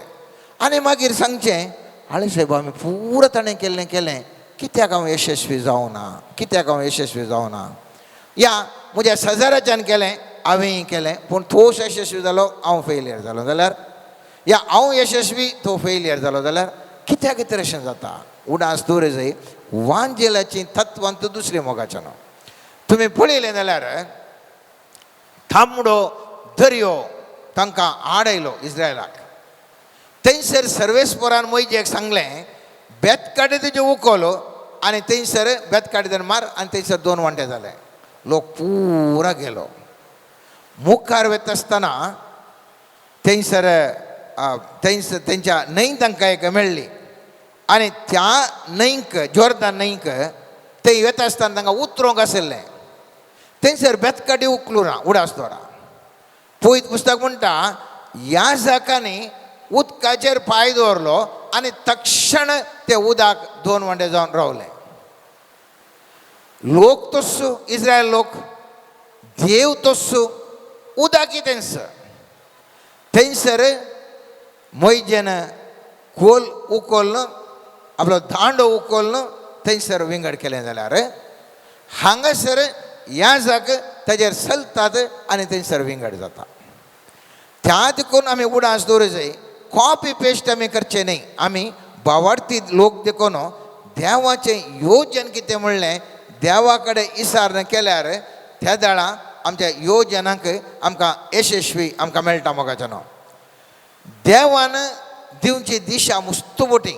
आनी मागीर सांगचें, हळे साहेब आमी पुरो ताणें केलें कित्याक हांव यशस्वी जावना, कित्याक हांव यशस्वी जावना. या म्हज्या शेजाऱ्याच्यान केलें हांवेंय केलें पूण तोच यशस्वी जालो हांव फेलियर जालो जाल्यार, या हांव यशस्वी तो फेलियर जालो जाल्यार कित्याक तर अशें जाता. उडास दवरूंक जाय. वांजेलाची तत्वांत दुसरें मोगाचें ना. तुमी पळयलें जाल्यार थांबडो दर्यो तांकां आडयलो इस्रायलाक. थंयसर सर्वेस्परान मोइजेक सांगलें बेतकाडे तुजे उखलो आनी थंयसर बेतकाडे जर मार आनी थंयसर 2 वांटे जाले. लोक पुरा गेलो. मुखार वता आसतना थंयसर त्यांच्या न्हंय तांकां एक मेळ्ळी आनी त्या न्हंयक जोर्दान न्हंयक ते वता आसतना तांकां उतरोंक आशिल्लें थंयसर बेतकाटी उखलुना उडासतोरा पळयत पुस्तक म्हणटा ह्या जाकांनी उदकाचेर पांय दवरलो आनी तक्षण ते उदक 2 वंडे जावन रावले. लोक तस्सो इस्रायल लोक देव तस्सो उदक थंयसर मोयजेन कोल उखोलन आपलो दांडो उखोलन थंयसर विंगड केलें जाल्यार हांगासर ह्या जाग ताजेर चलतात आनी थंयसर विंगड जाता. त्या देखून आमी उडास दवरूं जाय. कॉपी पेस्ट आमी करचें न्ही. आमी भावार्थी लोक देखून देवाचें योजन कितें म्हणलें देवा कडेन इसारण केल्यार त्या दाळा आमच्या योजनाक आमकां यशस्वी आमकां मेळटा मोगाच्यान. देवान दिवची दिशा मुस्तुबुटी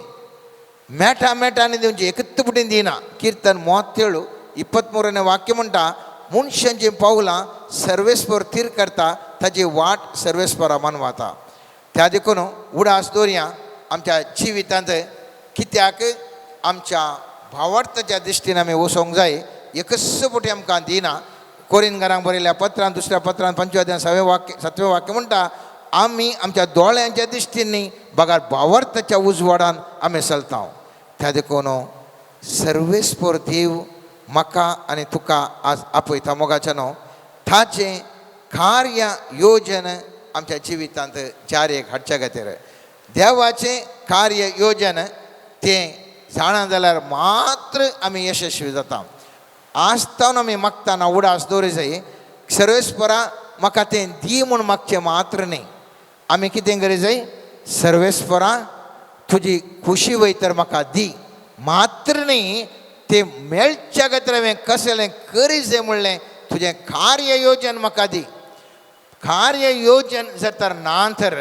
मेटांनी दिवची एकत्तबुटीन दिना. कीर्तन 37:23 वाक्य म्हणटा मनशांची पावलां सर्वेस्पर तीर करता ताची वाट सर्वेस्परा मानवाता. त्या देखून उडास दवरया आमच्या जिवितांत कित्याक आमच्या भावार्थाच्या दृश्टीन आमी वचोंक जाय. एकच फावटी आमकां दिना. कोरिंथकारांक बरयल्या पत्रान 2 पत्रान 5 वाक्य म्हणटा आमी आमच्या दोळ्यांच्या दृश्टीन न्ही बगार भावार्थाच्या उजवाडान आमी चलता. त्या देखून सर्वेस्पर देव म्हाका आनी तुका आज आपयता मोगाच्यान ताचें कार्य योजन आमच्या जिवितांत जारेक हाडच्या खातीर देवाचें कार्य योजन तें जाणा जाल्यार मात्र आमी यशस्वी जाता. आसतना आमी मागतना उडास दवरूं जाय. सर्वेस्परा म्हाका तें दी म्हूण मागचें मात्र न्ही. आमी कितें करूं जाय सर्वेस्परा तुजी खुशी वय तर म्हाका दी मात्र न्ही तें मेळच्या खातीर हांवें कसलें करी जाय म्हणलें तुजें कार्य योजन म्हाका दी. कार्य योजन जर तर ना तर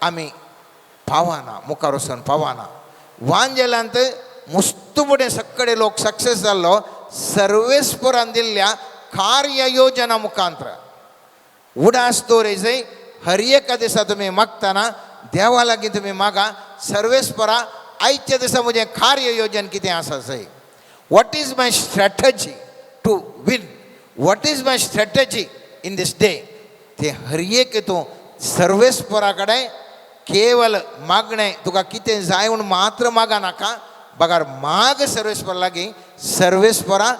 आमी पावना मुखार वचून पावना. वांजेलांत मुस्तुबुडें सक्कडे लोक सक्सेस जाल्लो सर्वेस्परान दिल्ल्या कार्य योजना मुखांतर. उडास दवरूं जाय. हर एका दिसा तुमी मागतना देवा लागीं तुमी मागा सर्वेस्परा आयच्या दिसा म्हजें कार्य योजन कितें आसा जाय. What is my strategy to win. What is my strategy in this day. ते हर एक तूं सर्वेस्परा कडेन केवल मागणें तुका कितें जाय म्हूण मात्र मागा नाका बगार माग सर्वेस्परा लागीं. सर्वेस्परा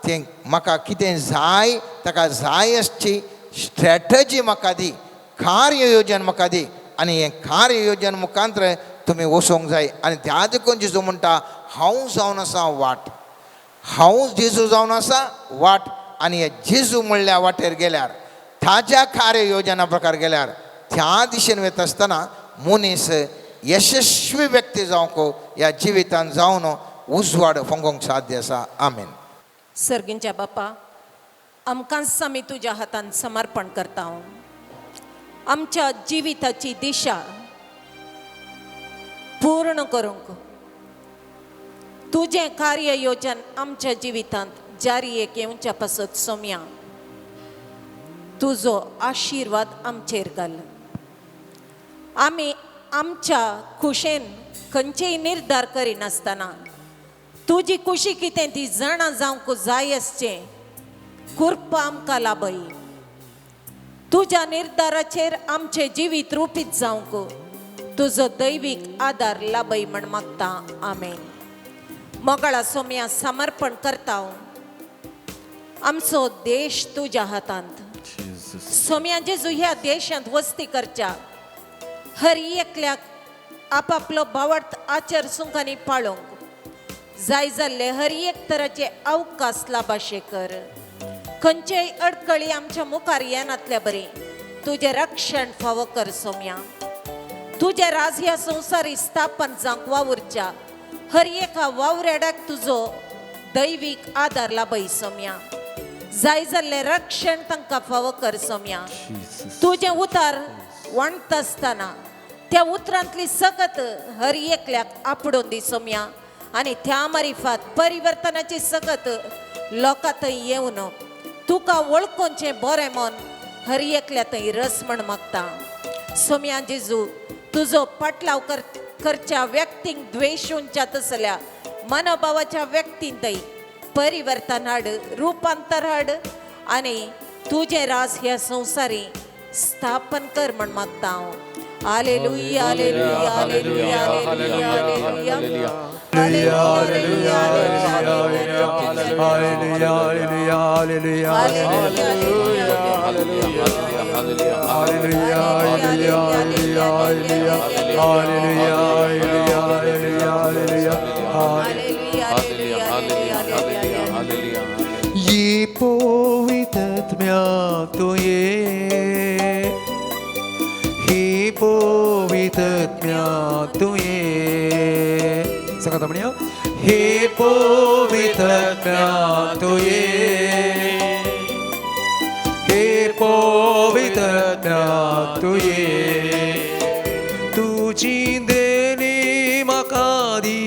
तें म्हाका कितें जाय ताका जाय आसची स्ट्रॅटजी म्हाका दी कार्य योजन म्हाका दी आनी हें कार्य योजन मुखांतर तुमी वचोंक जाय. आनी त्या देखून जेजू म्हणटा हांव जावन आसा वाट. हांव जेजू जावन आसा वाट आनी हे जेजू म्हणल्या वाटेर गेल्यार ताज्या कार्य योजना प्रकार गेल्यार त्या दिशेन वता आसतना मनीस यशस्वी व्यक्ती जावंक ह्या जिवितांत जावन उजवाड फंगोवंक साध्य आसा. आमेन. सर्गींच्या बापा आमकांच आमी तुज्या हातान समर्पण करता. आमच्या जिविताची दिशा पूर्ण करूंक तुजें कार्य योजन आमच्या जिवितांत जारयेक येवच्या पासत सोम्या तुजो आशिर्वाद आमचेर घाल. आमी आमच्या खुशेन खंयचेय निर्धार करिनासतना तुजी खुशी कितें ती जाणा जावंक जाय आसचें कृपा आमकां लाभय. तुज्या निर्धाराचेर आमचें जिवीत रुपीत जावंक तुजो दैवीक आदार लाभय म्हण मागता. आमेन. मोगाळा सोम्या समर्पण करता. आमचो देश तुज्या हातांत. सोम्या जेजू ह्या देशांत वस्ती करच्या हर एकल्याक आपापलो भावार्थ आचार सुंकांनी पाळोवंक जाय जाल्ले हर एक तराचे अवकाश लाभाशे कर. खंयचेय अडकळी आमच्या मुखार येनातल्या बरी तुजें रक्षण फावो कर सोम्या. तुजें राज ह्या संवसारी स्थापन जावंक वावुरच्या हर एका वावरेड्याक तुजो दैवीक आदार लाभय सोम्या. जाय जाल्लें रक्षण तांकां फावो कर सोम्या. तुजें उतार वणटा आसतना त्या उतरांतली सकत हर एकल्याक आपडून दी सोम्या. आनी त्या मारिफात परिवर्तनाची सकत लोकां थंय येवन तुका वळखुचें बरें मन हर एकल्या थंय रस म्हण मागता. सोम्या जेजू तुझो पाटलाव करच्या व्यक्तींक द्वेषूंच्या तसल्या मनोभावाच्या व्यक्तींतय परिवर्तन हाड रूपांतर हाड आणि तुझे राज ह्या संवसारी स्थापन कर म्हण मागता हांव. Hallelujah hallelujah hallelujah hallelujah hallelujah ये पवित्रत्म्या तो ये ही पवित्रत्म्या तो ये सांगा म्हणूया हे पवित्रत्म्या तो ये हे पवित्रत्म्या तो ये तुझी देणी म्हाका दी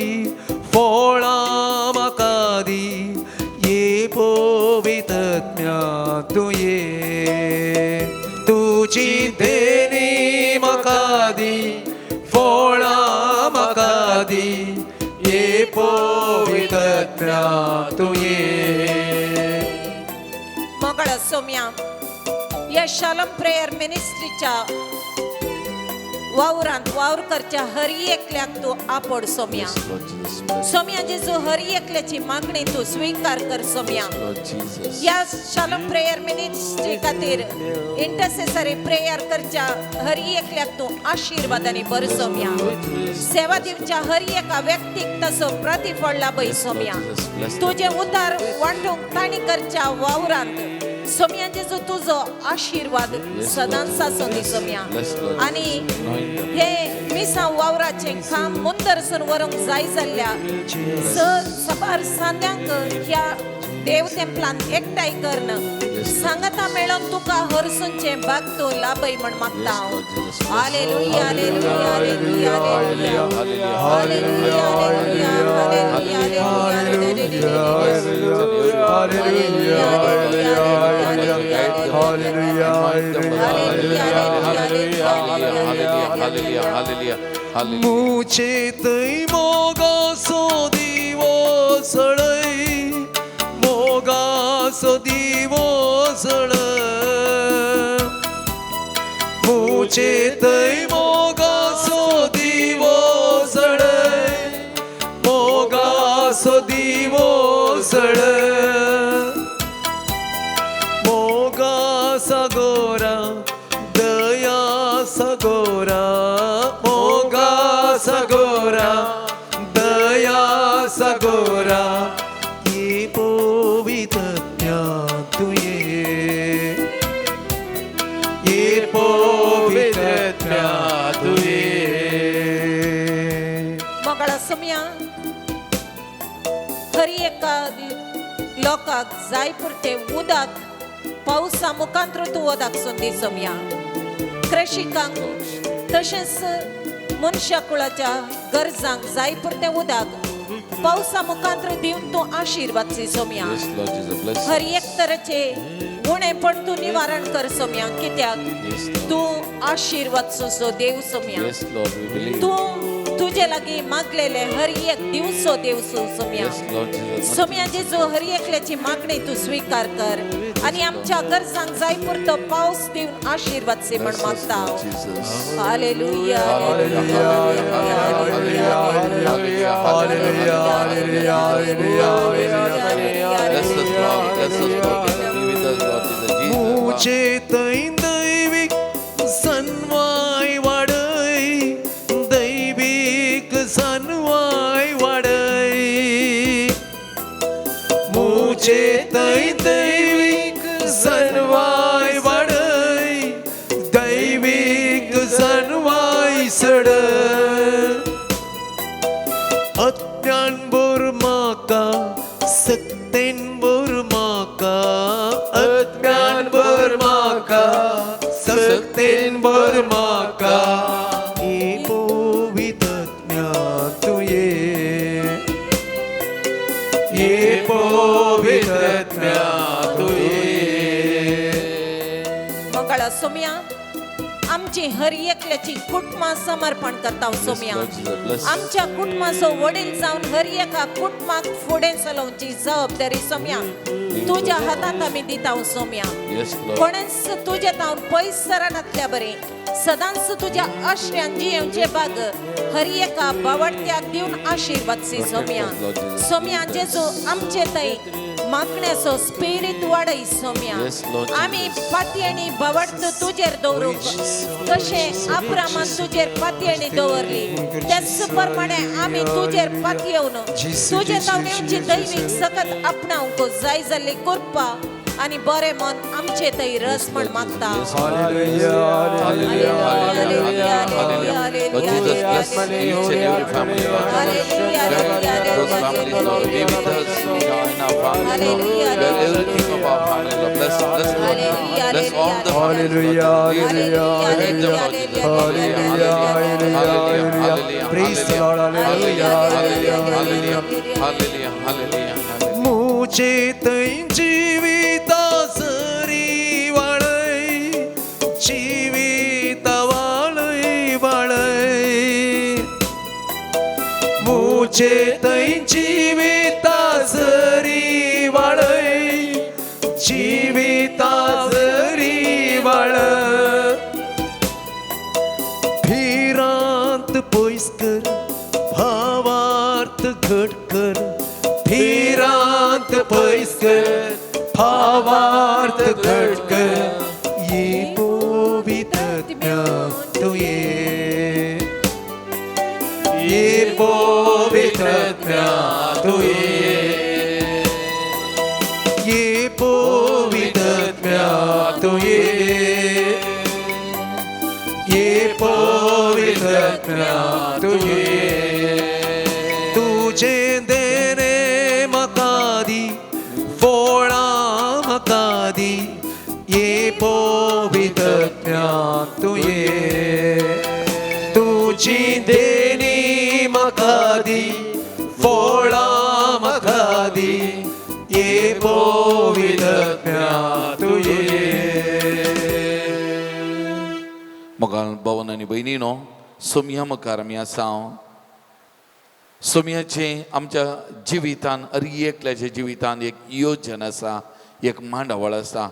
फळां म्हाका दी ये पवित्रत्म्या तू ये तुझी देणी म्हाका दी फळां म्हाका दी ये पवित्रत्म्या तू ये. मोगळ सोम्या या शालम प्रेयर मिनिस्ट्रीच्या वावरांत वावर करच्या हर एकल्याक तू आपड सोम्या. सोम्या जेजू हर एकल्याची मागणी तू स्वीकार कर सोम्या. या शालम प्रेयर मिनिस्ट्री खातीर इंटरसेसरी प्रेयर करच्या हर एकल्याक तू आशीर्वादांनी भर सोम्या. सेवा दिवच्या हर एका व्यक्तीक तसो प्रतिफळ लाभय सोम्या. तुझे उद्धार वांटूंक ताणी करच्या वावरांत सोम्या जेजू तुझो आशीर्वाद सदांच सासून दी सोम्या. आणि हे मिसा वावराचे काम मुंदरसून वरूंक जाय जाल्ल्या सबार सांद्यांक ह्या देव तेंपलान एकठांय करण सांगता मेळोन तुका हरसूनचे भाग तो लाभय म्हण मागता हांव. Hallelujah hallelujah hallelujah hallelujah hallelujah मुझे तई मोगा सो दिवो सळय मोगा सो दिवो सळय मुझे तई मोगा सो दिवो सळय मोगा सो दिवो सळय मोगा सगोरा दया सगोरा मोगा सगोरा दया सगोरा ये पवित्रत्म्या तू ये पवित्रत्म्या तू मोगळ सोम्या खरी एका लोकांक जाय पुरते उदक पावसा मुखांत्र तू उदक सोदी सोम्या. कृषिकांक तशेंच मनशा कुळाच्या गरजांक जाय पुरते उदक पावसा मुखांत्र दिवन तू आशीर्वाद दी सोम्या. हर एक तरेचे उणेपण तू निवारण कर सोम्या. कित्याक तू आशीर्वाद सो देव सोम्या. तू तुझे लागी मागलेले हर एक दिवसो देव सोम्या. सोम्या जेजू हर एकल्याची मागणी तू स्वीकार कर आणि आमच्या गरजांक जाय पुरतो पावस दिवन आशीर्वाद से म्हण मागता हांव. Hallelujah hallelujah hallelujah hallelujah hallelujah मुझे तई दैविक सन्माय वाडय दैविक सन्माय वाडय मुझे तई दैविक सन्माय वाडय दैविक सन्माय सड अज्ञान बोर म्हाका सक्तेन बोर म्हाका अज्ञान बोर म्हाका सक्तेन बोर म्हाका ये पवित्रत्म्या तू ये पवित्रत्म्या तू मंगळा सोम्या आमची हर एकल्याची कुटुंबा समर्पण करता सोम्या Lord Jesus, bless. आमच्या कुटुंबाचो वडील जावन हर एका कुटुंबाक फुडें चलोवची जबाबदारी सोम्या तुझ्या हातात आमी दिता सोम्या Yes, Lord. कोणेच तुझे तावन पयस सरानातल्या बरे सदांच तुझ्या आश्रयान जियेवचे बाग हर एका बावडत्याक दिवन आशीर्वाद सी सोम्या सोम्या जेजू आमचे थंय मागण्याचो स्पिरीट वाडय सोम्या Yes, Lord आमी पातयेणी बावडतो तुजेर दवरूंक कशें आब्रामान तुजेर पातयेणी दवरली त्याच प्रमाणे आमी तुजेर पातयेवन तुजे तावणेवची दैवीक सकत आपणावंक जाय जाल्ली कृपा आणि बरे मन आमचे थंय रस म्हण मागता Hallelujah, hallelujah, hallelujah. Lord Jesus, bless each and every family, Lord Jesus. Let those families, Lord, be with us in our family, Lord. Let everything of our family, Lord, bless, Lord. Bless all the families, Lord Jesus. Lead them, Lord Jesus. Hallelujah, hallelujah, hallelujah. Praise the Lord, hallelujah, Hallelujah, hallelujah, hallelujah, hallelujah, hallelujah. मुझे तै जीविता सरी वाळय जीविता वाळय वाळय मुझे तै जीविता सरी वाळय जीविता सरी वाळ फिरांत पयस कर भावार्थ घट कर फिरांत पयस कर भावार्थ घट कर ये पवित्रज्ञ तू ये पवित्रज्ञ तू ये पवित्रज्ञ तू ये पवित्रज्ञ तू तुझे देणे मकादी फोळा मकादी ये पवित्रज्ञ तू तुझी देणी मकादी फोळा मकादी ये पवित्रज्ञ तू मोगाळ भवन आनी भयणीनो सोम्या मुखार आमी आसा सोम्याचे आमच्या जिवितान हर एकल्याच्या जिवितान एक योजन आसा एक मांडावळ आसा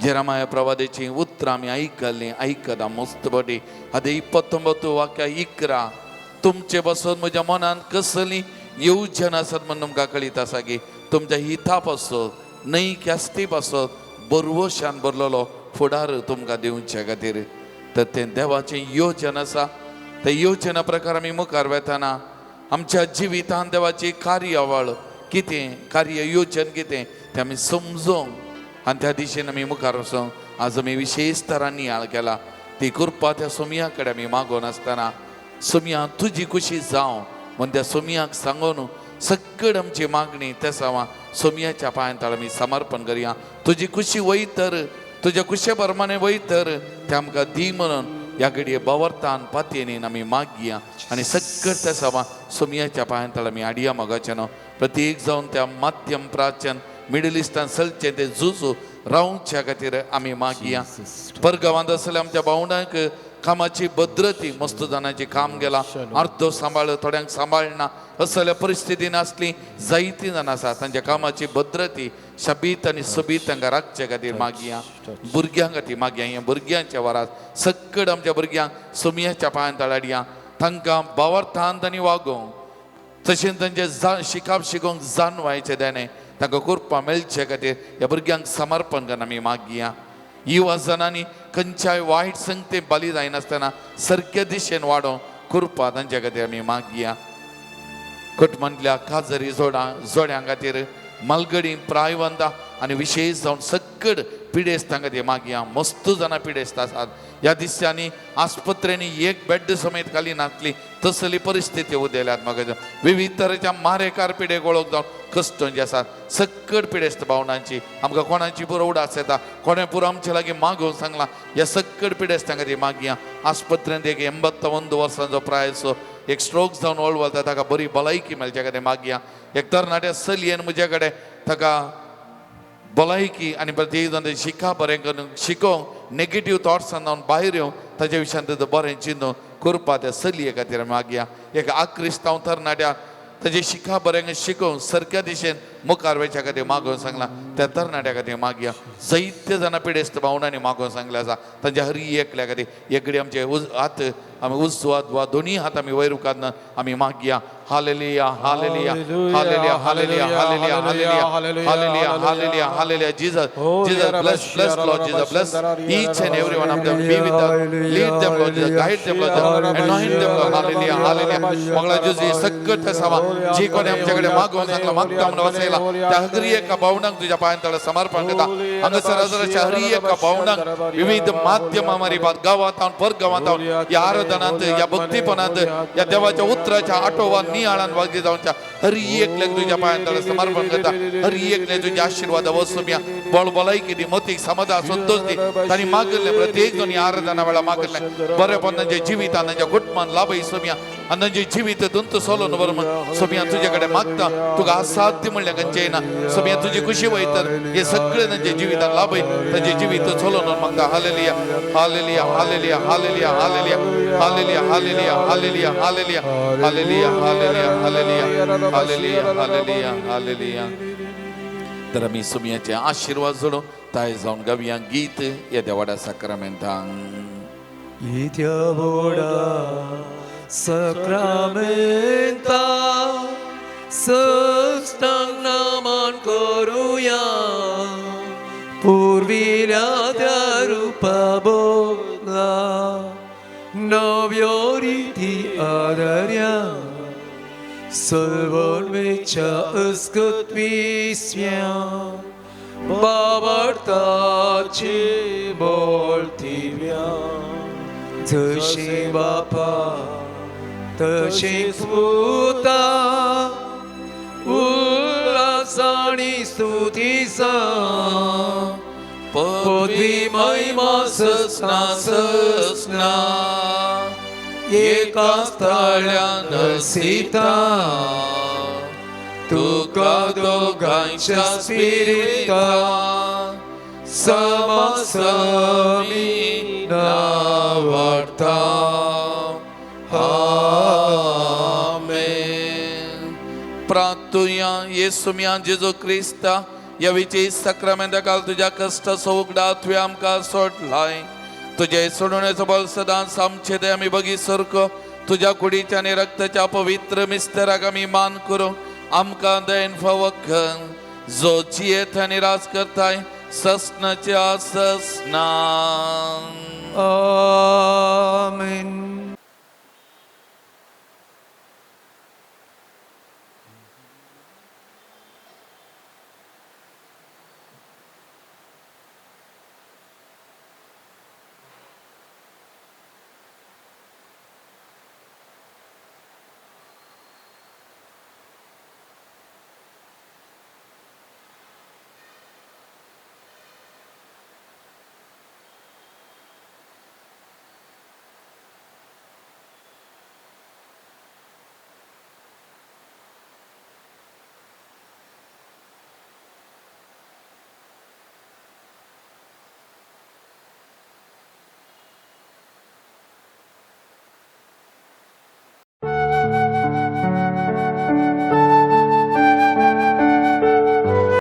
जेरामाया प्रवादेची उतरां आमी आयकल्लीं आयकता मस्त बडी अदे 29 वाक्य इकरा तुमचे बसून म्हज्या मनान कसली येवजन आसत म्हण तुमकां कळीत आसा की तुमच्या हिता पासत न्हय क्यास्ती पासत बरवशान बरलेलो फुडार तुमकां दिवचे खातीर तर तें देवाचें योजन आसा ते योजना प्रकार आमी मुखार वेताना आमच्या जिवितान देवाची कार्यावळ कितें कार्य योजन कितें तें आमी समजूंक आनी त्या दिशेन आमी मुखार वचोंक आज आमी विशेश तरान नियाळ केला ती कृपा त्या सोमया कडेन आमी मागोन आसतना सोमया तुजी खुशी जावं म्हण त्या सोमयाक सांगून सकड आमची मागणी त्या सावा सोमयाच्या पांयां आमी समर्पण करया तुजी खुशी वयतर तुज्या खुशे प्रमाणे वयतर ते आमकां दी म्हणून ह्या घडये बावर्तान पातयेनीन आमी मागया आनी सकट त्या सभा सोमयाच्या पांयां आमी आडया मोगाचें न्हू प्रत्येक जावन त्या माध्यम प्राचन मिडल इस्टान चलचें तें झुजू रावच्या खातीर आमी मागया परगांवांत आसल्या आमच्या भावंडांक कामाची भद्रती मस्त जाणांची काम गेला अर्दो सांबाळ थोड्यांक सांबाळना असल्या परिस्थितीन आसली जायतीं जाणां आसा तांच्या कामाची भद्रती शबीत आनी सुबीत तांकां राखचे खातीर मागया भुरग्यां खातीर मागया ह्या भुरग्यांच्या वरात सकड आमच्या भुरग्यांक सोमयाच्या पांयां तळाडया तांकां बावर्तांत आनी वागोवंक तशेंच तांचें शिकप शिकोवंक जाणवायचें देणें तांकां करपा मेळचे खातीर ह्या भुरग्यांक समर्पण करून आमी मागया युवजनांनी खंयच्याय वायट संगते बली जायनासतना सारक्या दिशेन वाडोवंक कृपा तांच्या खातीर आमी मागया कुटुंबांतल्या काजरी जोड्यां खातीर मलगडी प्रायवंदा आनी विशेश जावन सकड पिडेस्त खातीर मागया मस्त जाणां पिडेस्त आसात ह्या दिसांनी आस्पत्रेनी एक बेड समेत खाली नासली तसली परिस्थिती उदेल्यात म्हाका विविध तरेच्या मारेकार पिडेक वळख जावन कश्ट जे आसात सकड पिडेस्त भावनांची आमकां कोणाची पुरो उडास येता कोणें पुरो आमचे लागीं मागोवन सांगला ह्या सकड पिडेस्तां खातीर मागया आस्पत्रेंत एक 81 वर्सांचो प्रायसो एक स्ट्रोक जावन वळवता ताका बरी भलायकी मेळचे खातीर मागया एक तरणाट्या चलयेन म्हजे कडेन ताका भलायकी आनी प्रत्येक शिका बरें करून शिकोवंक नेगेटीव थॉट्सान जावन भायर येवं ताजे विशयान तुझं बरें चिंतून करपा त्या चलये खातीर आमी मागया. एक आक्रिस्तांव तरणाट्या ताजे शिका बरें शिकोवन सारक्या दिशेन मुखार वयच्या खातीर मागोवन सांगला. त्या तरणाट्या खातीर मागया. जायते जाणां पिडेस्त भावनांनी मागोवन सांगले आसा. तांच्या हर एकल्या खातीर एकडी आमचे हात आमी उजवात वा दोनी हात आमी वयर उकादन आमी मागया. Hallelujah hallelujah hallelujah hallelujah hallelujah hallelujah hallelujah hallelujah hallelujah. Jesus Jesus bless Lord Jesus bless each and every one of them. Be with them, lead them Lord Jesus, guide them Lord Jesus, anoint them Lord. Hallelujah hallelujah. मंगला जुजी सकट सावा जी कोणी आमच्याकडे मागवून सांगला मागता म्हणून वसयला त्या हरी एका भावनांक तुझ्या पायांतळ समर्पण करता. हांगासर हजराच्या हरी एका भावनांक विविध माध्यमांवरी गावांत परगावांत या आराधनांत या भक्तीपणांत या देवाच्या उतराच्या आठोवान नियाळान वागदी जावच्या हरी एकल्याक तुझ्या पायांतळ समर्पण करता. हरी एकले तुझे आशीर्वाद वसुम्या बळबळायकी दी मोतीक समाधान संतोष दी. तांणी मागिल्ले प्रत्येक जण या आराधना वेळा मागिल्ले बरेपण तांच्या जिवितान तांच्या कुटुंबान लाभय सोम्या आनी तांचे जिवीत तुंत सोलोन वर सोम्या तुझे कडेन मागता. तुका असाध्य म्हणल्यार खंयचें ना. सोम्या तुजी खुशी वयतर हे सगळे तांचे जिवितान लाभय तांचे जिवीत सोलोन मागता. Hallelujah hallelujah hallelujah hallelujah hallelujah hallelujah hallelujah hallelujah hallelujah hallelujah hallelujah hallelujah hallelujah hallelujah hallelujah. तर आमी सोम्याचे आशीर्वाद जोडूं ताय जावन गावया गीत या देवाड्या साक्रामेंतान. Sacramenta Sextang naman koruya Purvila darupabogla Novioriti adarya Salvon mecha ıskıt vismya Babartaci boltivya Tăși bapa तशी स्फुता उल्हासाणी स्तुतीसा पदवी महिमा ससना ससना एका स्थळ्यान सीता तुका दोघांच्या स्पिरिता समासमी नावाडता. प्रार्थुया येसुम्या जेजू क्रिस्ता या विजयी सक्रमेंता काल तुझ्या कष्ट सोगडा तुवें आमकां सोडलाय. तुझे सोडण्याचं बल सदांच आमचे ते आमी बगी सरको तुझ्या कुडीच्या आनी रक्ताच्या पवित्र मिस्तराक आमी मान करूं आमकां देन फवखन जो जियेत आनी राज करताय ससनाच्या ससना. आमेन.